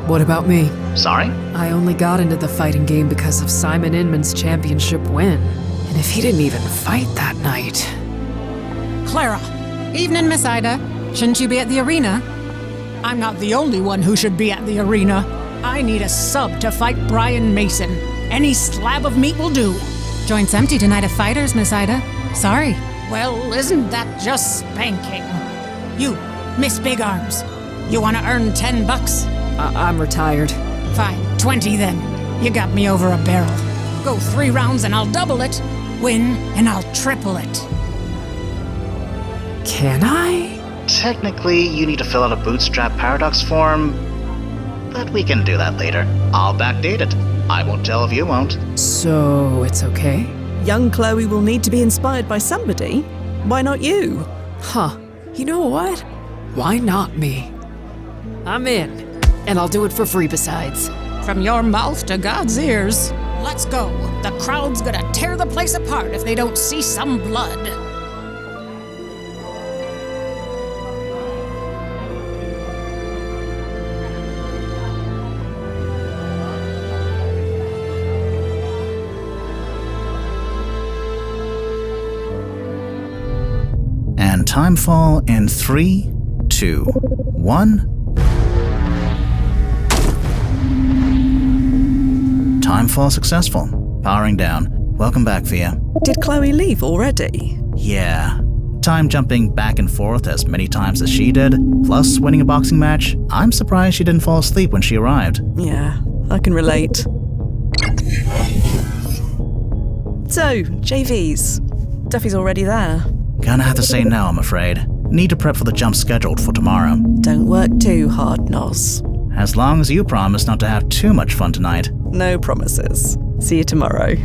What about me? Sorry? I only got into the fighting game because of Simon Inman's championship win. And if he didn't even fight that night... Clara. Evening, Miss Ida. Shouldn't you be at the arena? I'm not the only one who should be at the arena. I need a sub to fight Brian Mason. Any slab of meat will do. Joint's empty tonight of fighters, Miss Ida. Sorry. Well, isn't that just spanking? You, Miss Big Arms. You want to earn $10? I'm retired. Fine, 20 then. You got me over a barrel. Go 3 rounds and I'll double it. Win and I'll triple it. Can I? Technically, you need to fill out a bootstrap paradox form, but we can do that later. I'll backdate it. I won't tell if you won't. So, it's okay? Young Chloe will need to be inspired by somebody. Why not you? Huh. You know what? Why not me? I'm in. And I'll do it for free besides. From your mouth to God's ears. Let's go. The crowd's gonna tear the place apart if they don't see some blood. And timefall in 3, 2, 1. Timefall successful. Powering down. Welcome back, Fia. Did Chloe leave already? Yeah. Time jumping back and forth as many times as she did, plus winning a boxing match. I'm surprised she didn't fall asleep when she arrived. Yeah, I can relate. So, JVs. Duffy's already there. Gonna have to say no, I'm afraid. Need to prep for the jump scheduled for tomorrow. Don't work too hard, Nos. As long as you promise not to have too much fun tonight. No promises. See you tomorrow.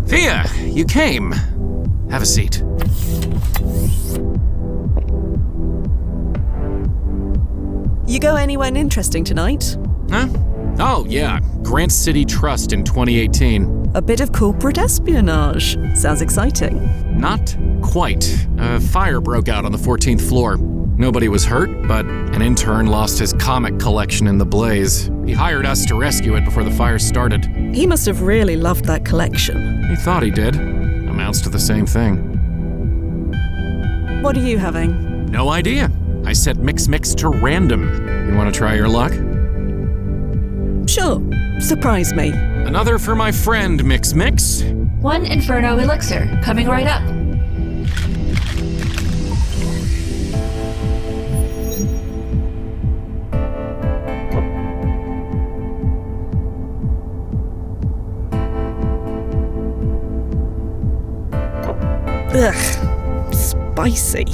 Fia, you came. Have a seat. You go anywhere interesting tonight? Huh? Oh, yeah. Grant City Trust in 2018. A bit of corporate espionage. Sounds exciting. Not quite. A fire broke out on the 14th floor. Nobody was hurt, but an intern lost his comic collection in the blaze. He hired us to rescue it before the fire started. He must have really loved that collection. He thought he did. Amounts to the same thing. What are you having? No idea. I set mix to random. You want to try your luck? Sure. Surprise me. Another for my friend Mix. 1 Inferno Elixir, coming right up. Ugh. Spicy.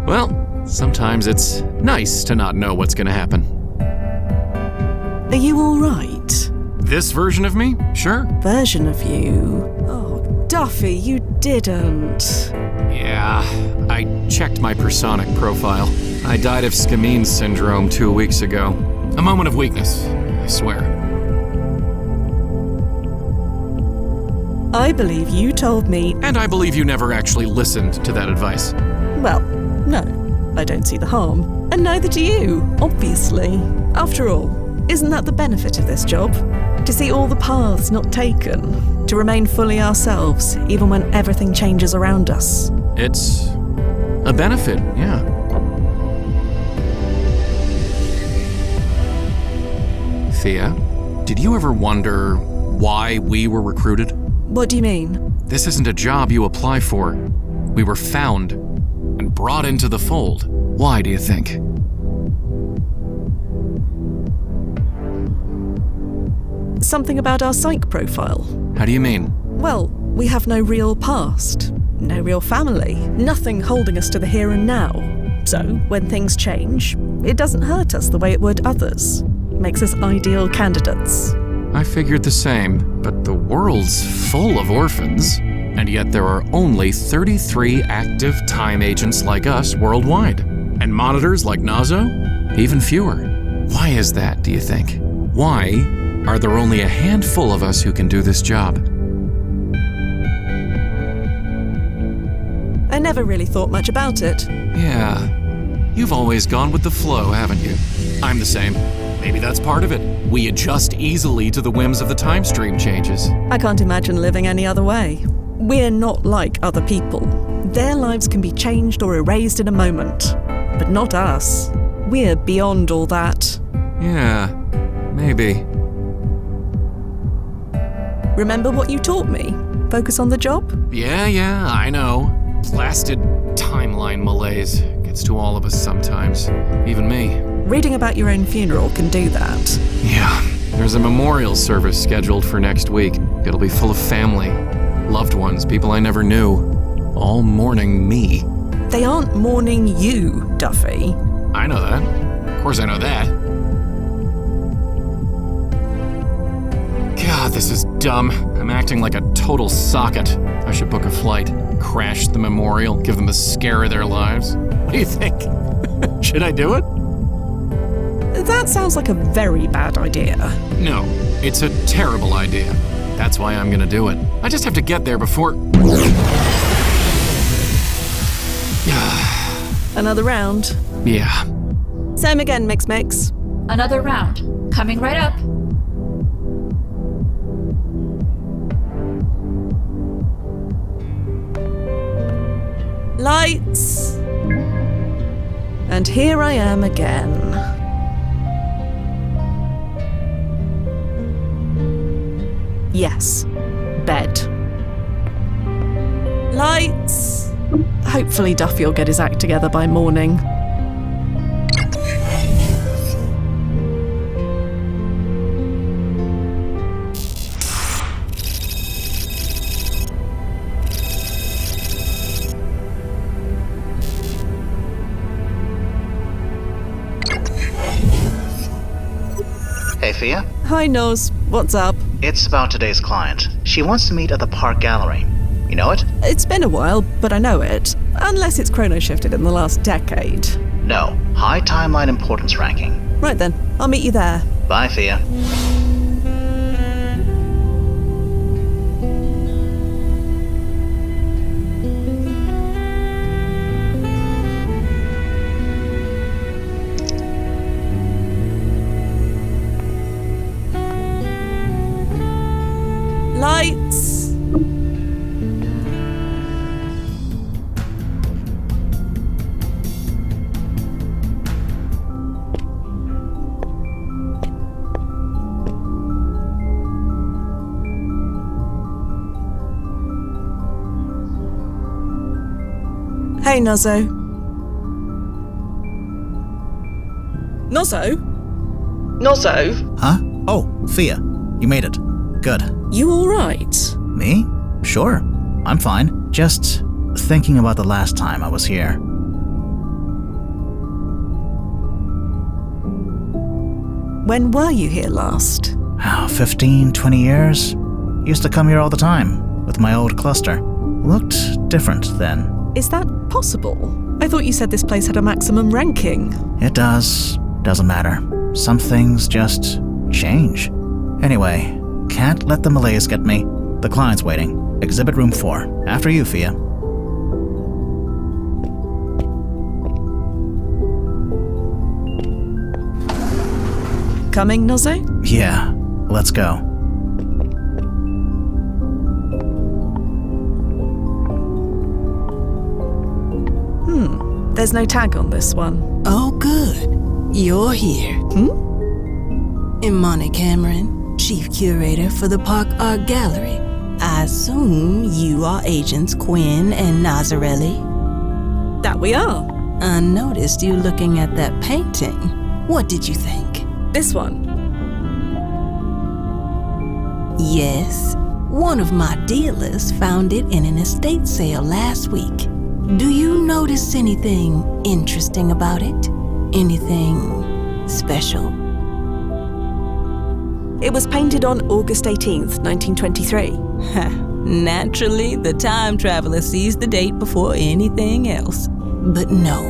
Well, sometimes it's nice to not know what's gonna happen. Are you alright? This version of me? Sure. Version of you? Oh, Duffy, you didn't. Yeah, I checked my personic profile. I died of Scamine syndrome 2 weeks ago. A moment of weakness, I swear. I believe you told me. And I believe you never actually listened to that advice. Well, no, I don't see the harm. And neither do you, obviously. After all, isn't that the benefit of this job? To see all the paths not taken, to remain fully ourselves, even when everything changes around us. It's a benefit, yeah. Fia, did you ever wonder why we were recruited? What do you mean? This isn't a job you apply for. We were found and brought into the fold. Why, do you think? Something about our psych profile. How do you mean? Well, we have no real past, no real family, nothing holding us to the here and now. So, when things change, it doesn't hurt us the way it would others. Makes us ideal candidates. I figured the same, but the world's full of orphans, and yet there are only 33 active time agents like us worldwide. And monitors like Nazo? Even fewer. Why is that, do you think? Why are there only a handful of us who can do this job? I never really thought much about it. Yeah. You've always gone with the flow, haven't you? I'm the same. Maybe that's part of it. We adjust easily to the whims of the time stream changes. I can't imagine living any other way. We're not like other people. Their lives can be changed or erased in a moment. But not us. We're beyond all that. Yeah, maybe. Remember what you taught me? Focus on the job? Yeah, I know. Blasted timeline malaise gets to all of us sometimes. Even me. Reading about your own funeral can do that. Yeah. There's a memorial service scheduled for next week. It'll be full of family, loved ones, people I never knew, all mourning me. They aren't mourning you, Duffy. I know that. Of course I know that. God, this is dumb. I'm acting like a total socket. I should book a flight, crash the memorial, give them the scare of their lives. What do you think? Should I do it? That sounds like a very bad idea. No, it's a terrible idea. That's why I'm gonna do it. I just have to get there before... Another round. Yeah. Same again, Mix. Another round. Coming right up. Lights. And here I am again. Yes, bed. Lights. Hopefully Duffy will get his act together by morning. Hey, Fia. Hi, Noz. What's up? It's about today's client. She wants to meet at the Park Gallery. You know it? It's been a while, but I know it. Unless it's chrono shifted in the last decade. No. High timeline importance ranking. Right then, I'll meet you there. Bye, Fia. Lights. Hey, Nozzo. Nozzo? Nozzo? Huh? Oh, Fia. You made it. Good. You alright? Me? Sure. I'm fine. Just thinking about the last time I was here. When were you here last? 15, 20 years? Used to come here all the time, with my old cluster. Looked different then. Is that possible? I thought you said this place had a maximum ranking. It does. Doesn't matter. Some things just change. Anyway, can't let the malaise get me. The client's waiting. Exhibit room 4. After you, Fia. Coming, Nozzo? Yeah, let's go. There's no tag on this one. Oh, good. You're here. Imani Cameron, Chief Curator for the Park Art Gallery. I assume you are Agents Quinn and Nazarelli? That we are. I noticed you looking at that painting. What did you think? This one? Yes. One of my dealers found it in an estate sale last week. Do you notice anything interesting about it? Anything special? It was painted on August 18th, 1923. Naturally, the time traveler sees the date before anything else. But no.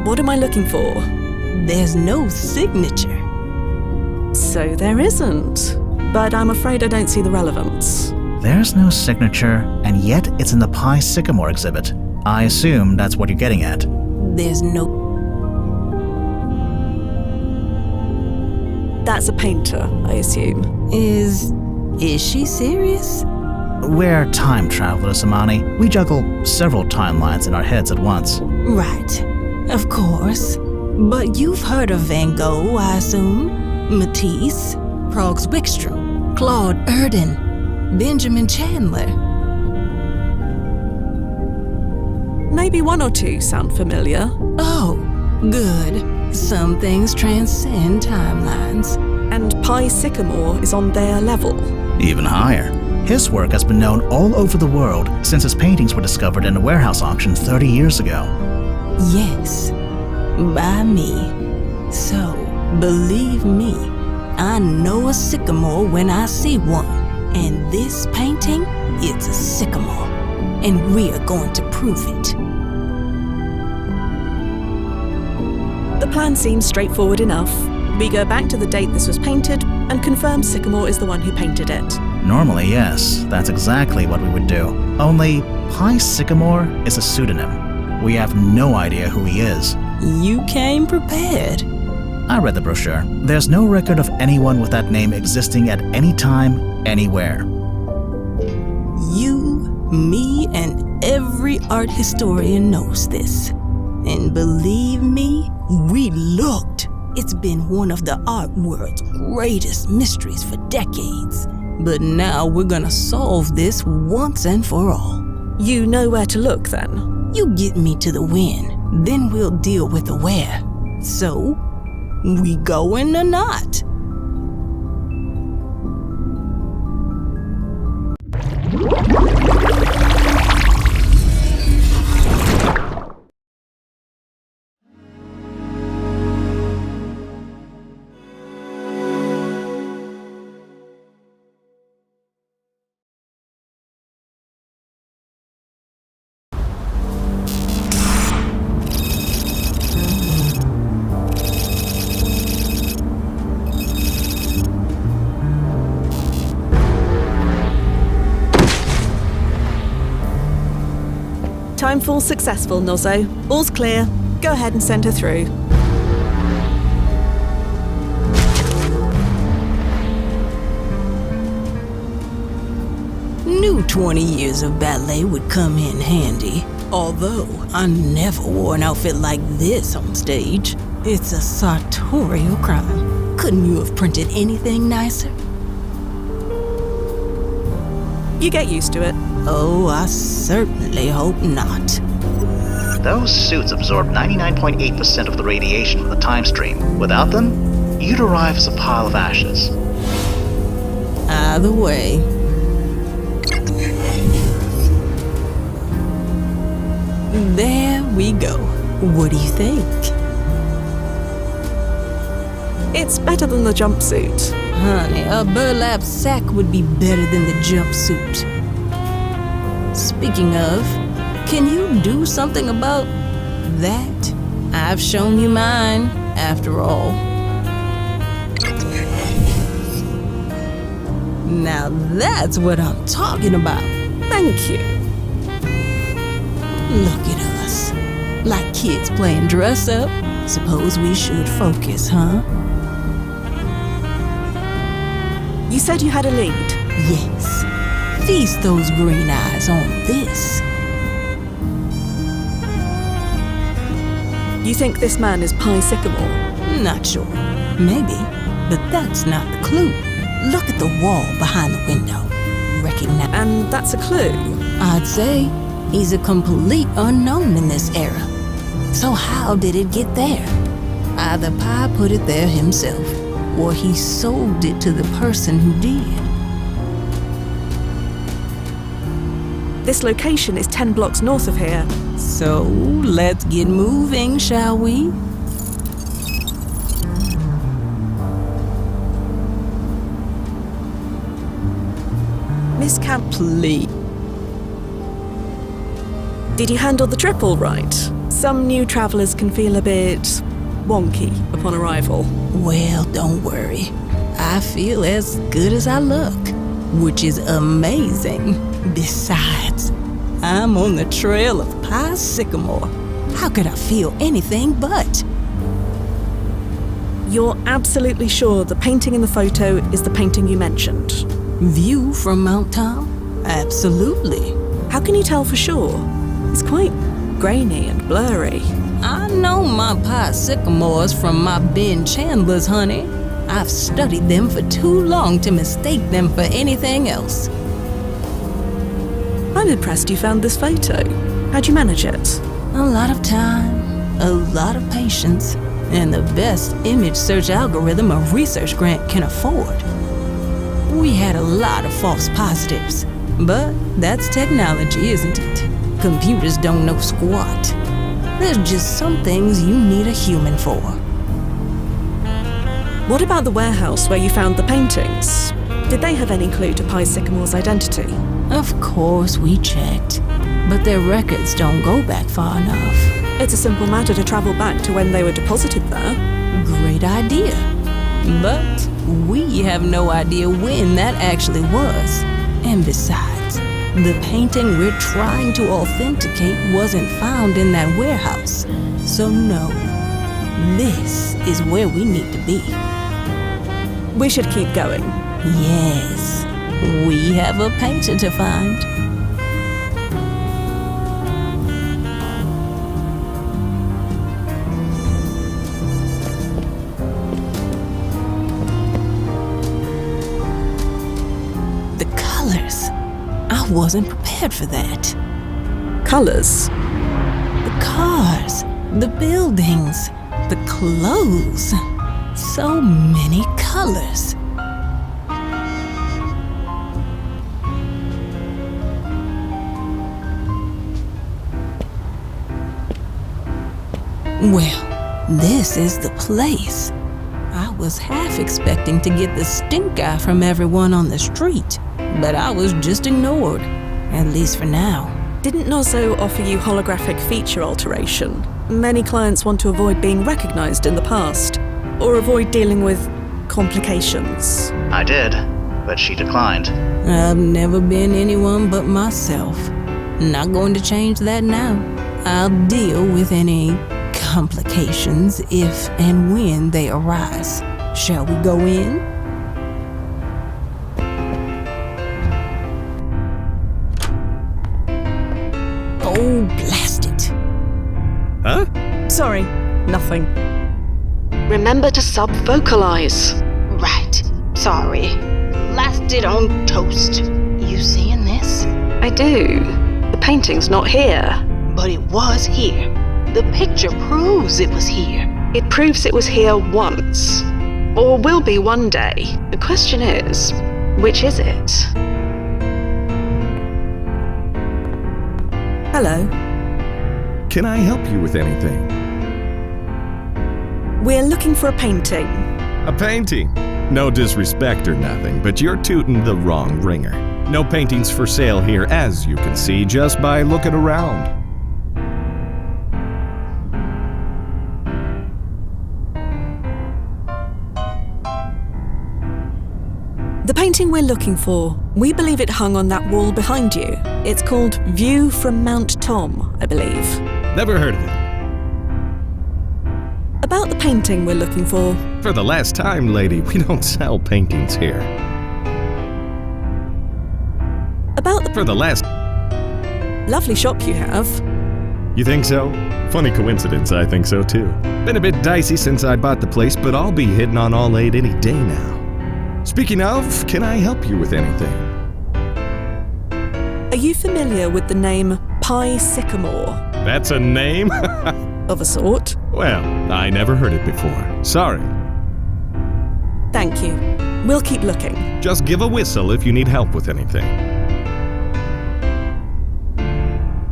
What am I looking for? There's no signature. So there isn't. But I'm afraid I don't see the relevance. There's no signature, and yet it's in the Pi Sycamore exhibit. I assume that's what you're getting at. There's no... That's a painter, I assume. Is she serious? We're time travelers, Imani. We juggle several timelines in our heads at once. Right. Of course. But you've heard of Van Gogh, I assume? Matisse, Proggs Wickstrom, Claude Erdin, Benjamin Chandler. Maybe one or two sound familiar. Oh, good. Some things transcend timelines. And Pi Sycamore is on their level. Even higher. His work has been known all over the world since his paintings were discovered in a warehouse auction 30 years ago. Yes, by me. So, believe me, I know a sycamore when I see one. And this painting, it's a sycamore. And we're going to prove it. The plan seems straightforward enough. We go back to the date this was painted and confirm Sycamore is the one who painted it. Normally, yes, that's exactly what we would do. Only Pi Sycamore is a pseudonym. We have no idea who he is. You came prepared. I read the brochure. There's no record of anyone with that name existing at any time, anywhere. You, me, and every art historian knows this. And believe me, we looked. It's been one of the art world's greatest mysteries for decades. But now we're gonna solve this once and for all. You know where to look, then? You get me to the when, then we'll deal with the where. So, we going or not? Timefall successful, Nozzo. All's clear. Go ahead and send her through. Knew 20 years of ballet would come in handy. Although I never wore an outfit like this on stage. It's a sartorial crime. Couldn't you have printed anything nicer? You get used to it. Oh, I certainly hope not. Those suits absorb 99.8% of the radiation from the time stream. Without them, you'd arrive as a pile of ashes. Either way. There we go. What do you think? It's better than the jumpsuit. Honey, a burlap sack would be better than the jumpsuit. Speaking of, can you do something about that? I've shown you mine, after all. Now that's what I'm talking about. Thank you. Look at us. Like kids playing dress up. Suppose we should focus, huh? You said you had a lead. Yes. Feast those green eyes on this. You think this man is Pi Sycamore? Not sure. Maybe. But that's not the clue. Look at the wall behind the window. Recognize. And that's a clue? I'd say he's a complete unknown in this era. So how did it get there? Either Pi put it there himself, or he sold it to the person who did. This location is 10 blocks north of here. So, let's get moving, shall we? Miss Camp, please. Did you handle the trip all right? Some new travelers can feel a bit wonky upon arrival. Well, don't worry. I feel as good as I look, which is amazing. Besides, I'm on the trail of Pi Sycamore. How could I feel anything but? You're absolutely sure the painting in the photo is the painting you mentioned? View from Mount Tom? Absolutely. How can you tell for sure? It's quite grainy and blurry. I know my Pi Sycamores from my Ben Chandlers, honey. I've studied them for too long to mistake them for anything else. I'm impressed you found this photo. How'd you manage it? A lot of time, a lot of patience, and the best image search algorithm a research grant can afford. We had a lot of false positives, but that's technology, isn't it? Computers don't know squat. There's just some things you need a human for. What about the warehouse where you found the paintings? Did they have any clue to Pi Sycamore's identity? Of course we checked, but their records don't go back far enough. It's a simple matter to travel back to when they were deposited there. Great idea. But we have no idea when that actually was. And besides, the painting we're trying to authenticate wasn't found in that warehouse. So no, this is where we need to be. We should keep going. Yes, we have a painter to find. The colors. I wasn't prepared for that. Colors? The cars, the buildings, the clothes. So many colors. Well, this is the place. I was half expecting to get the stink eye from everyone on the street, but I was just ignored, at least for now. Didn't Nozzo offer you holographic feature alteration? Many clients want to avoid being recognized in the past, or avoid dealing with complications. I did, but she declined. I've never been anyone but myself. Not going to change that now. I'll deal with any complications if and when they arise. Shall we go in? Oh, blast it. Huh? Sorry, nothing. Remember to sub-vocalize. Right. Sorry. Lasted on toast. You seeing this? I do. The painting's not here. But it was here. The picture proves it was here. It proves it was here once. Or will be one day. The question is, which is it? Hello. Can I help you with anything? We're looking for a painting. A painting? No disrespect or nothing, but you're tooting the wrong ringer. No paintings for sale here, as you can see just by looking around. The painting we're looking for, we believe it hung on that wall behind you. It's called View from Mount Tom, I believe. Never heard of it. About the painting we're looking for. For the last time, lady, we don't sell paintings here. About the... For the last... Lovely shop you have. You think so? Funny coincidence, I think so too. Been a bit dicey since I bought the place, but I'll be hitting on all 8 any day now. Speaking of, can I help you with anything? Are you familiar with the name Pie Sycamore? That's a name? Of a sort. Well, I never heard it before. Sorry. Thank you. We'll keep looking. Just give a whistle if you need help with anything.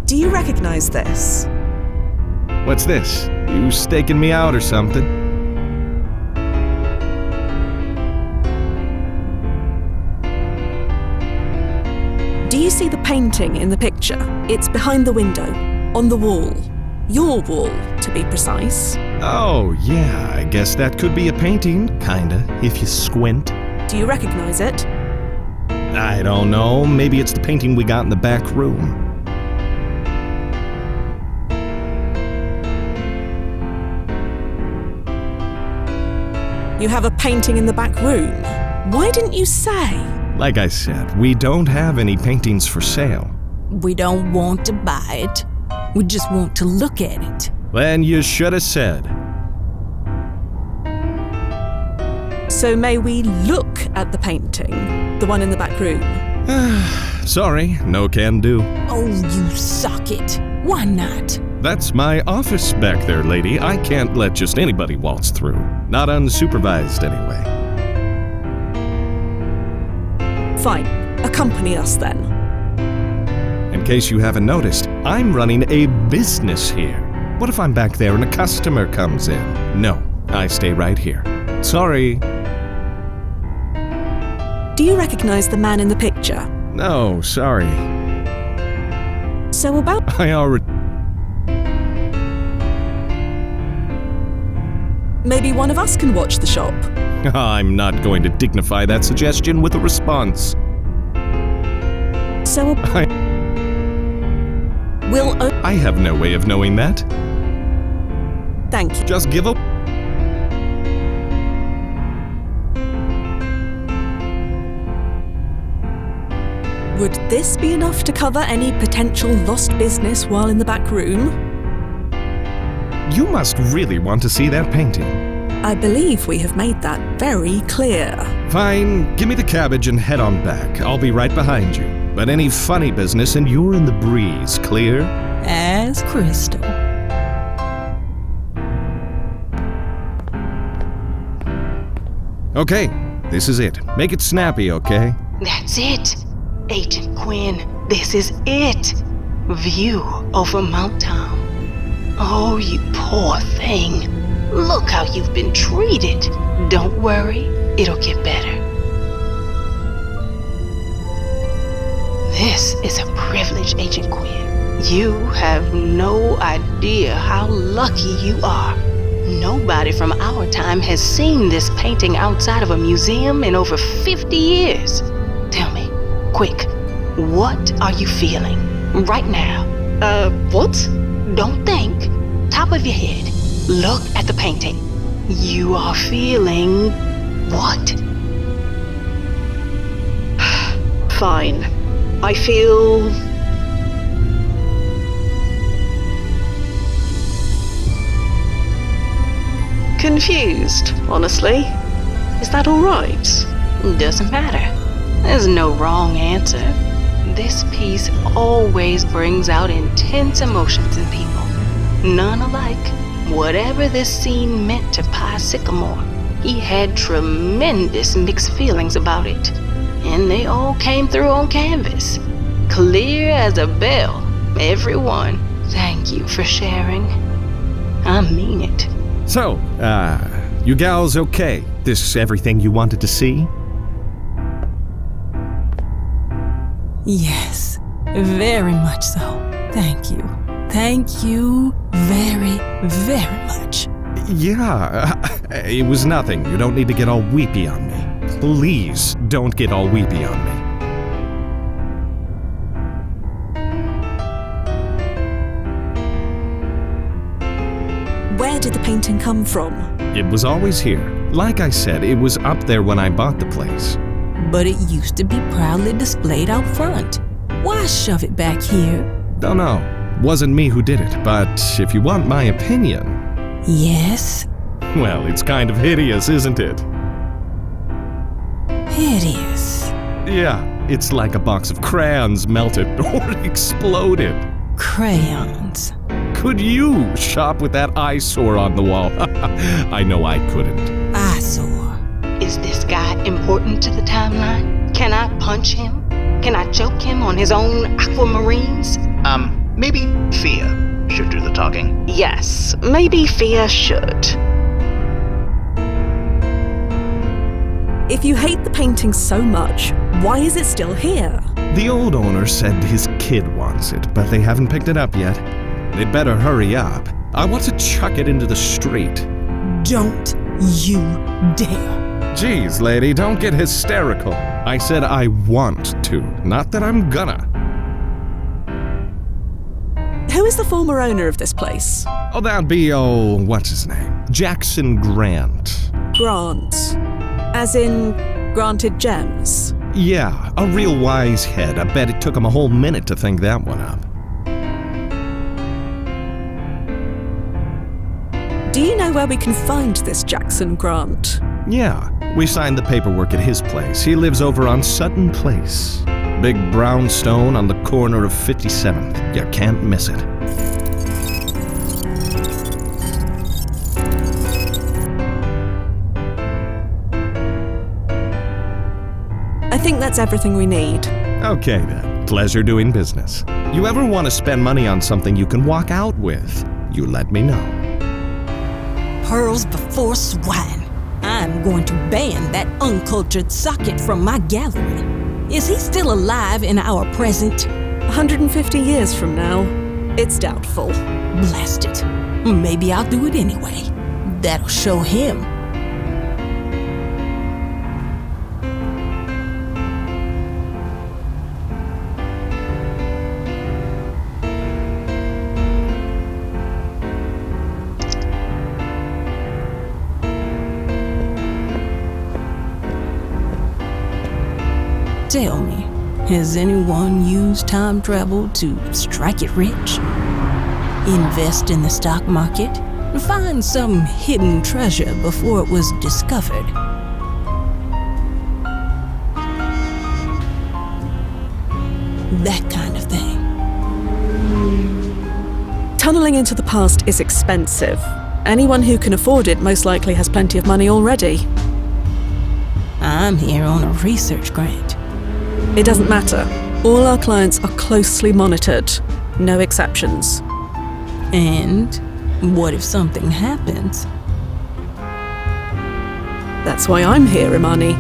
Do you recognize this? What's this? You staking me out or something? Do you see the painting in the picture? It's behind the window, on the wall. Your wall, to be precise. Oh, yeah, I guess that could be a painting, kinda, if you squint. Do you recognize it? I don't know, maybe it's the painting we got in the back room. You have a painting in the back room. Why didn't you say? Like I said, we don't have any paintings for sale. We don't want to buy it. We just want to look at it. Then you should have said. So may we look at the painting? The one in the back room? Sorry, no can do. Oh, you suck it. Why not? That's my office back there, lady. I can't let just anybody waltz through. Not unsupervised, anyway. Fine. Accompany us then. In case you haven't noticed, I'm running a business here. What if I'm back there and a customer comes in? No, I stay right here. Sorry. Do you recognize the man in the picture? No, sorry. So about... I already... maybe one of us can watch the shop. I'm not going to dignify that suggestion with a response. So I have no way of knowing that. Thank you. Just give up. Would this be enough to cover any potential lost business while in the back room? You must really want to see that painting. I believe we have made that very clear. Fine, give me the cabbage and head on back. I'll be right behind you. But any funny business and you're in the breeze, clear? As crystal. Okay, this is it. Make it snappy, okay? That's it. Agent Quinn, this is it. View over Mount Tom. Oh, you poor thing. Look how you've been treated. Don't worry, it'll get better. This is a privilege, Agent Quinn. You have no idea how lucky you are. Nobody from our time has seen this painting outside of a museum in over 50 years. Tell me, quick, what are you feeling right now? What? Don't think. Top of your head. Look at the painting. You are feeling what? Fine. I feel... confused, honestly. Is that all right? Doesn't matter. There's no wrong answer. This piece always brings out intense emotions in people. None alike. Whatever this scene meant to Pi Sycamore, he had tremendous mixed feelings about it. And they all came through on canvas. Clear as a bell. Everyone, thank you for sharing. I mean it. So, you gals okay? This everything you wanted to see? Yes, very much so. Thank you. Thank you very, very much. Yeah, it was nothing. You don't need to get all weepy on me. Please don't get all weepy on me. Where did the painting come from? It was always here. Like I said, it was up there when I bought the place. But it used to be proudly displayed out front. Why shove it back here? Don't know. Wasn't me who did it, but if you want my opinion... Yes? Well, it's kind of hideous, isn't it? Hideous? Yeah, it's like a box of crayons melted or exploded. Crayons? Could you shop with that eyesore on the wall? I know I couldn't. Eyesore? Is this guy important to the timeline? Can I punch him? Can I choke him on his own aquamarines? Maybe Fia should do the talking. Yes, maybe Fia should. If you hate the painting so much, why is it still here? The old owner said his kid wants it, but they haven't picked it up yet. They'd better hurry up. I want to chuck it into the street. Don't you dare. Geez, lady, don't get hysterical. I said I want to, not that I'm gonna. Who is the former owner of this place? Oh, that'd be, what's his name? Jackson Grant. Grant. As in, granted gems? Yeah, a real wise head. I bet it took him a whole minute to think that one up. Do you know where we can find this Jackson Grant? Yeah, we signed the paperwork at his place. He lives over on Sutton Place. Big brown stone on the corner of 57th. You can't miss it. I think that's everything we need. Okay then, pleasure doing business. You ever want to spend money on something you can walk out with, you let me know. Pearls before swine. I'm going to ban that uncultured socket from my gallery. Is he still alive in our present? 150 years from now, it's doubtful. Blast it. Maybe I'll do it anyway. that'll show him. Tell me, has anyone used time travel to strike it rich? Invest in the stock market? Find some hidden treasure before it was discovered? That kind of thing. Tunneling into the past is expensive. Anyone who can afford it most likely has plenty of money already. I'm here on a research grant. It doesn't matter. All our clients are closely monitored. No exceptions. And what if something happens? That's why I'm here, Imani.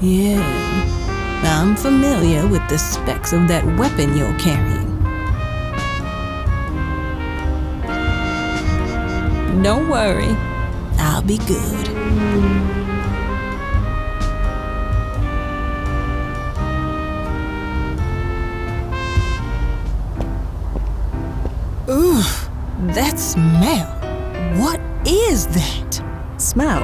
Yeah, I'm familiar with the specs of that weapon you're carrying. Don't worry, I'll be good. Ooh, that smell. What is that? Smell?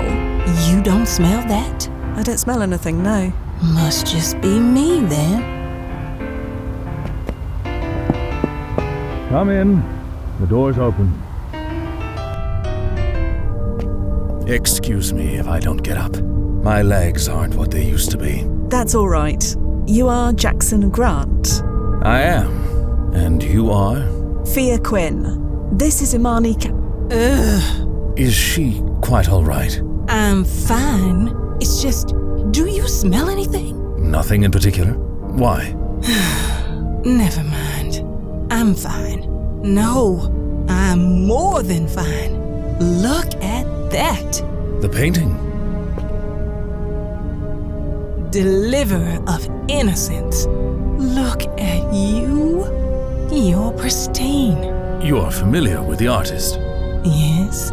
You don't smell that? I don't smell anything, no. Must just be me then. Come in. The door's open. Excuse me if I don't get up. My legs aren't what they used to be. That's all right. You are Jackson Grant. I am. And you are? Fia Quinn. This is Imani Ugh. Is she quite all right? I'm fine. It's just, do you smell anything? Nothing in particular. Why? Never mind. I'm fine. No, I'm more than fine. Look at that. The painting. Deliverer of innocence. Look at you. You're pristine. You are familiar with the artist. Yes,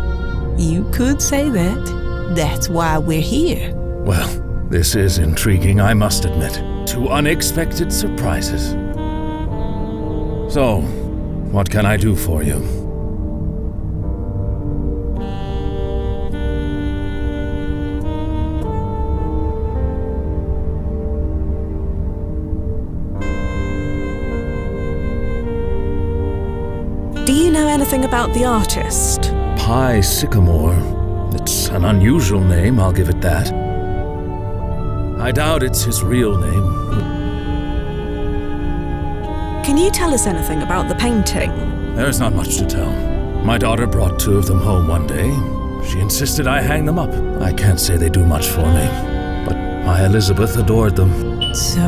you could say that. That's why we're here. Well, this is intriguing, I must admit. Two unexpected surprises. So, what can I do for you? Do you know anything about the artist? Pie Sycamore. It's an unusual name, I'll give it that. I doubt it's his real name. Can you tell us anything about the painting? There's not much to tell. My daughter brought two of them home one day. She insisted I hang them up. I can't say they do much for me, but my Elizabeth adored them. So,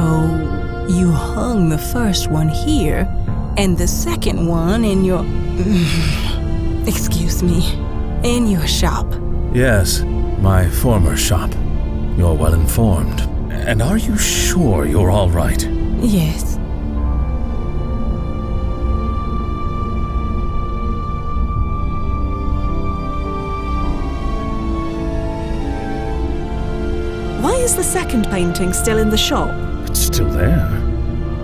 you hung the first one here, and the second one in your... excuse me, in your shop. Yes, my former shop. You're well informed. And are you sure you're all right? Yes. Why is the second painting still in the shop? It's still there.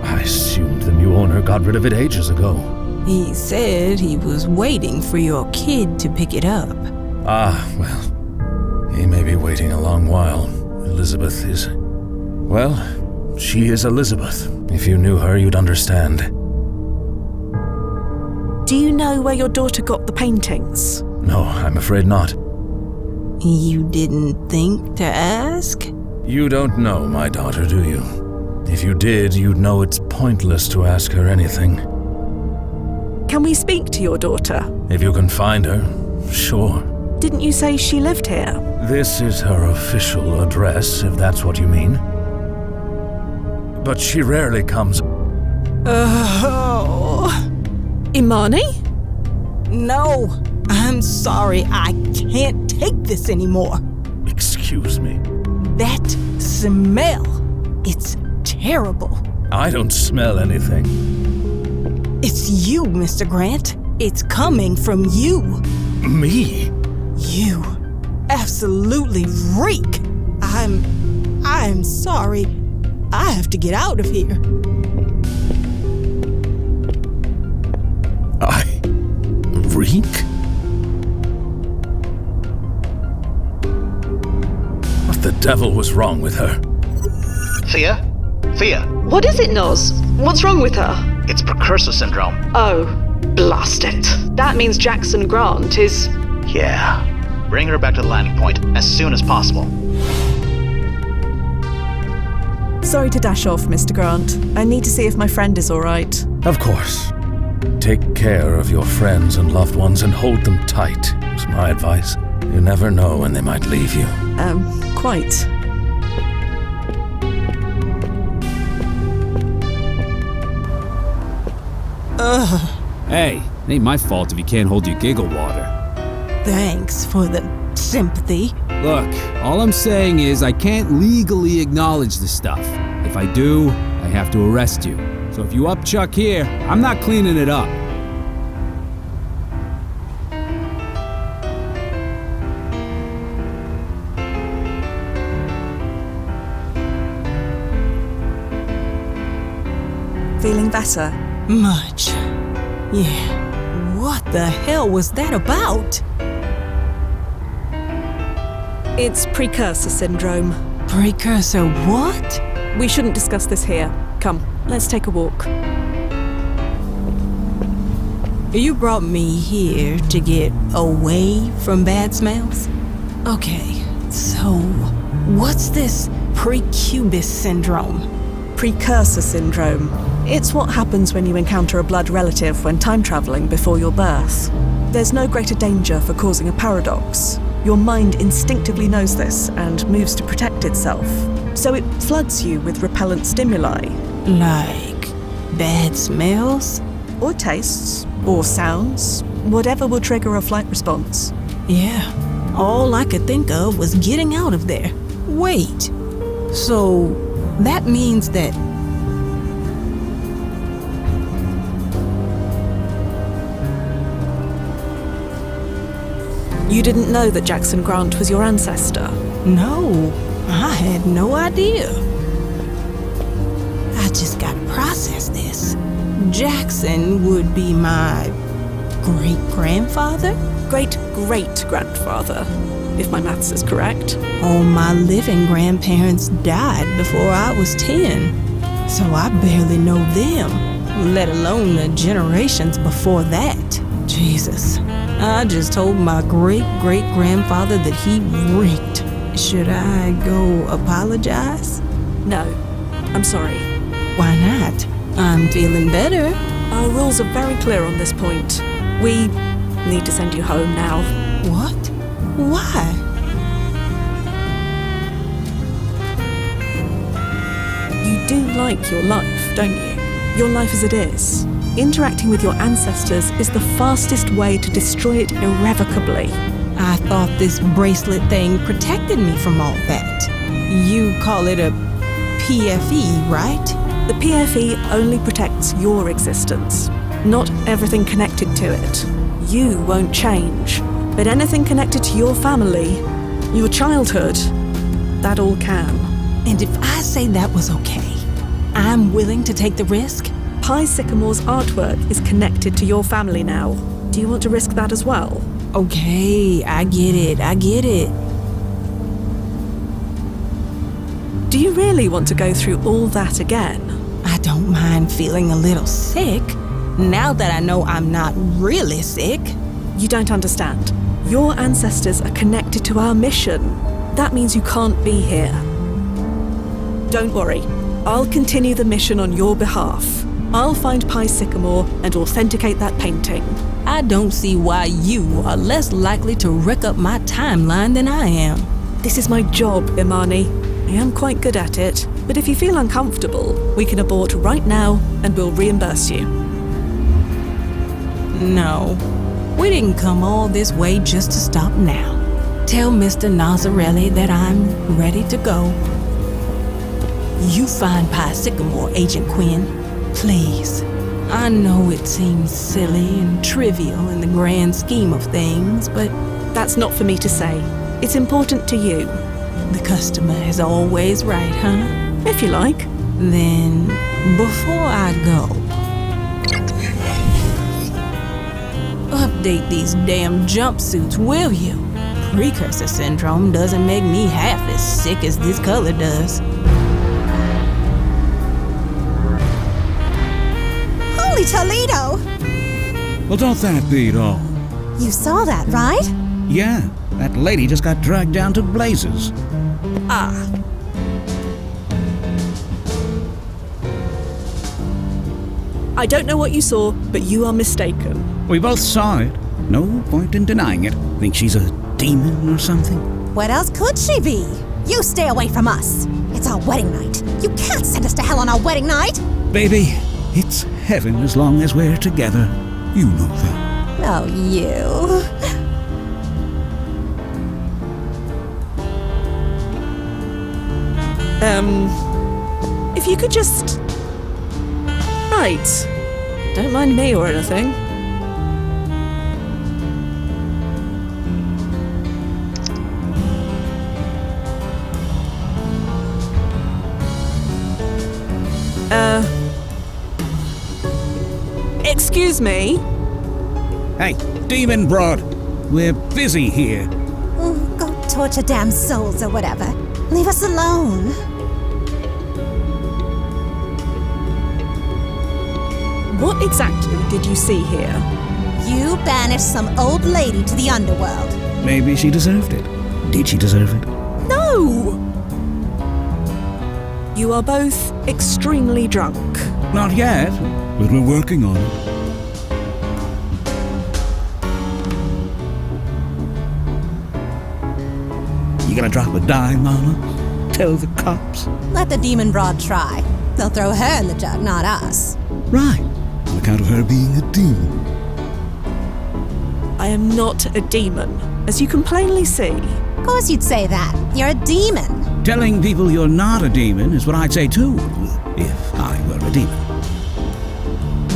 I assumed the new owner got rid of it ages ago. He said he was waiting for your kid to pick it up. Ah, well, he may be waiting a long while. Elizabeth is... well, she is Elizabeth. If you knew her, you'd understand. Do you know where your daughter got the paintings? No, I'm afraid not. You didn't think to ask? You don't know my daughter, do you? If you did, you'd know it's pointless to ask her anything. Can we speak to your daughter? If you can find her, sure. Didn't you say she lived here? This is her official address, if that's what you mean. But she rarely comes... Oh... Imani? No, I'm sorry, I can't take this anymore. Excuse me? That smell, it's terrible. I don't smell anything. It's you, Mr. Grant. It's coming from you. Me? You absolutely reek. I'm sorry. I have to get out of here. I reek? What the devil was wrong with her? Thea? Thea? What is it, Noz? What's wrong with her? It's precursor syndrome. Oh, blast it. That means Jackson Grant is... Yeah. Bring her back to the landing point as soon as possible. Sorry to dash off, Mr. Grant. I need to see if my friend is all right. Of course. Take care of your friends and loved ones and hold them tight, is my advice. You never know when they might leave you. Quite. Ugh. Hey, it ain't my fault if you can't hold your giggle water. Thanks for the sympathy. Look, all I'm saying is I can't legally acknowledge this stuff. If I do, I have to arrest you. So if you upchuck here, I'm not cleaning it up. Feeling better? Much. Yeah. What the hell was that about? It's precursor syndrome. Precursor what? We shouldn't discuss this here. Come, let's take a walk. You brought me here to get away from bad smells? Okay, so what's this precubus syndrome? Precursor syndrome. It's what happens when you encounter a blood relative when time traveling before your birth. There's no greater danger for causing a paradox. Your mind instinctively knows this and moves to protect itself. So it floods you with repellent stimuli. Like bad smells? Or tastes, or sounds, whatever will trigger a flight response. Yeah, all I could think of was getting out of there. Wait, so that means that... You didn't know that Jackson Grant was your ancestor? No, I had no idea. I just gotta process this. Jackson would be my great-grandfather? Great-great-grandfather, if my maths is correct. All my living grandparents died before I was 10, so I barely know them, let alone the generations before that. Jesus, I just told my great-great-grandfather that he reeked. Should I go apologize? No, I'm sorry. Why not? I'm feeling better. Our rules are very clear on this point. We need to send you home now. What? Why? You do like your life, don't you? Your life as it is. Interacting with your ancestors is the fastest way to destroy it irrevocably. I thought this bracelet thing protected me from all that. You call it a PFE, right? The PFE only protects your existence, not everything connected to it. You won't change, but anything connected to your family, your childhood, that all can. And if I say that was okay, I'm willing to take the risk? Pi Sycamore's artwork is connected to your family now. Do you want to risk that as well? Okay, I get it. Do you really want to go through all that again? I don't mind feeling a little sick, now that I know I'm not really sick. You don't understand. Your ancestors are connected to our mission. That means you can't be here. Don't worry. I'll continue the mission on your behalf. I'll find Pi Sycamore and authenticate that painting. I don't see why you are less likely to wreck up my timeline than I am. This is my job, Imani. I am quite good at it, but if you feel uncomfortable, we can abort right now and we'll reimburse you. No, we didn't come all this way just to stop now. Tell Mr. Nazarelli that I'm ready to go. You find Pi Sycamore, Agent Quinn. Please. I know it seems silly and trivial in the grand scheme of things, but that's not for me to say. It's important to you. The customer is always right, huh? If you like. Then, before I go, update these damn jumpsuits, will you? Precursor syndrome doesn't make me half as sick as this color does. Holy Toledo! Well, don't that beat all? You saw that, right? Yeah, that lady just got dragged down to blazes. Ah. I don't know what you saw, but you are mistaken. We both saw it. No point in denying it. Think she's a demon or something? What else could she be? You stay away from us. It's our wedding night. You can't send us to hell on our wedding night. Baby, it's heaven as long as we're together. You know that. Oh, you. If you could just... Right. Don't mind me or anything. Excuse me? Hey, Demon Broad. We're busy here. Go torture damn souls or whatever. Leave us alone. What exactly did you see here? You banished some old lady to the underworld. Maybe she deserved it. Did she deserve it? No! You are both extremely drunk. Not yet, but we're working on it. You gonna drop a dime on us? Tell the cops? Let the Demon Broad try. They'll throw her in the jug, not us. Right. On account of her being a demon. I am not a demon, as you can plainly see. Of course you'd say that. You're a demon. Telling people you're not a demon is what I'd say too, if I were a demon.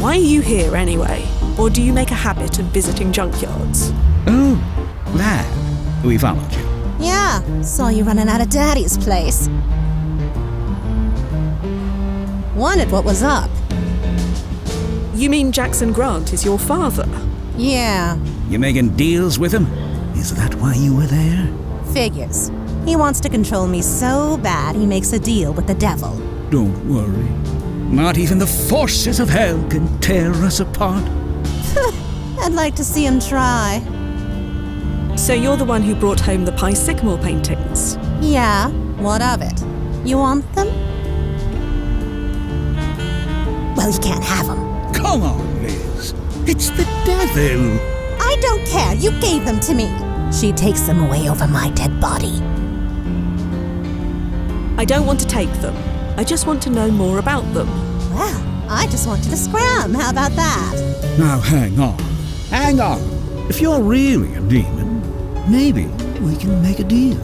Why are you here anyway? Or do you make a habit of visiting junkyards? Oh, that. We followed you. Yeah, saw you running out of Daddy's place. Wondered what was up. You mean Jackson Grant is your father? Yeah. You making deals with him? Is that why you were there? Figures. He wants to control me so bad he makes a deal with the devil. Don't worry. Not even the forces of hell can tear us apart. I'd like to see him try. So you're the one who brought home the Pie Sycamore paintings? Yeah, what of it? You want them? Well, you can't have them. Come on, Liz. It's the devil. I don't care. You gave them to me. She takes them away over my dead body. I don't want to take them. I just want to know more about them. Well, I just want you to scram. How about that? Now, hang on. Hang on. If you're really a demon, maybe we can make a deal.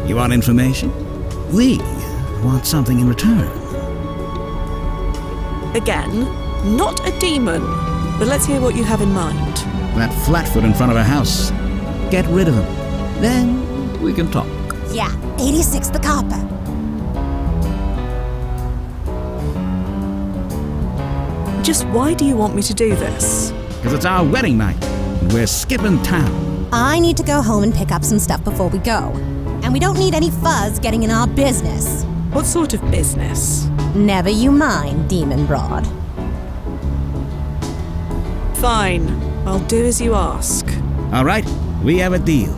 You want information? We want something in return. Again, not a demon. But let's hear what you have in mind. That flatfoot in front of our house. Get rid of him. Then we can talk. Yeah, 86 the copper. Just why do you want me to do this? Because it's our wedding night, and we're skipping town. I need to go home and pick up some stuff before we go. And we don't need any fuzz getting in our business. What sort of business? Never you mind, Demon Broad. Fine. I'll do as you ask. All right, we have a deal.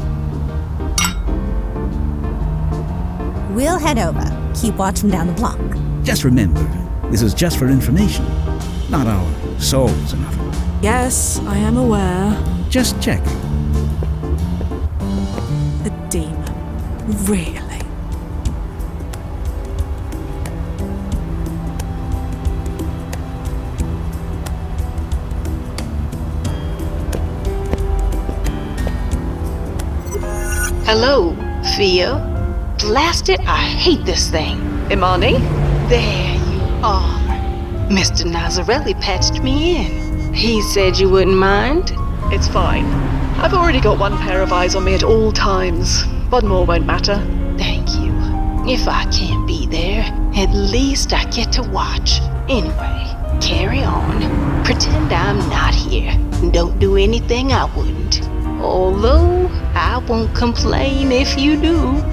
We'll head over. Keep watch from down the block. Just remember, this is just for information, not our souls or nothing. Yes, I am aware. Just checking. A demon. Really? Hello, Fia. Blast it, I hate this thing. Imani? There you Oh, Mr. Nazarelli patched me in. He said you wouldn't mind. It's fine. I've already got one pair of eyes on me at all times. One more won't matter. Thank you. If I can't be there, at least I get to watch. Anyway, carry on. Pretend I'm not here. Don't do anything I wouldn't. Although, I won't complain if you do.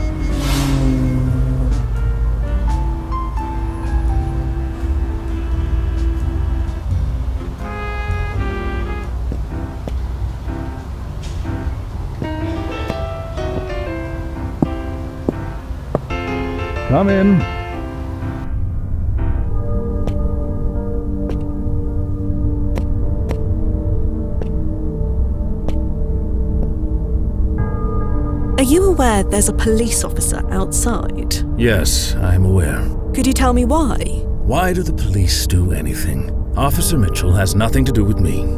Come in. Are you aware there's a police officer outside? Yes, I'm aware. Could you tell me why? Why do the police do anything? Officer Mitchell has nothing to do with me.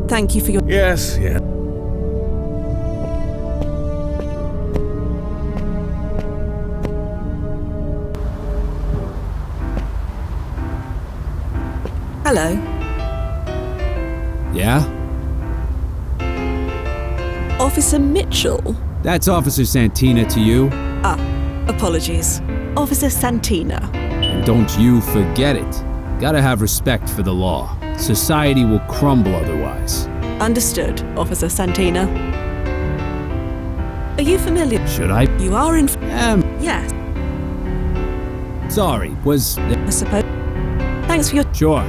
Thank you for your... Yes. Hello. Yeah? Officer Mitchell? That's Officer Santina to you. Ah, apologies. Officer Santina. And don't you forget it. Gotta have respect for the law. Society will crumble otherwise. Understood, Officer Santina. Are you familiar? Should I? You are in... Yes. Sorry, was... I suppose... Thanks for your... Sure.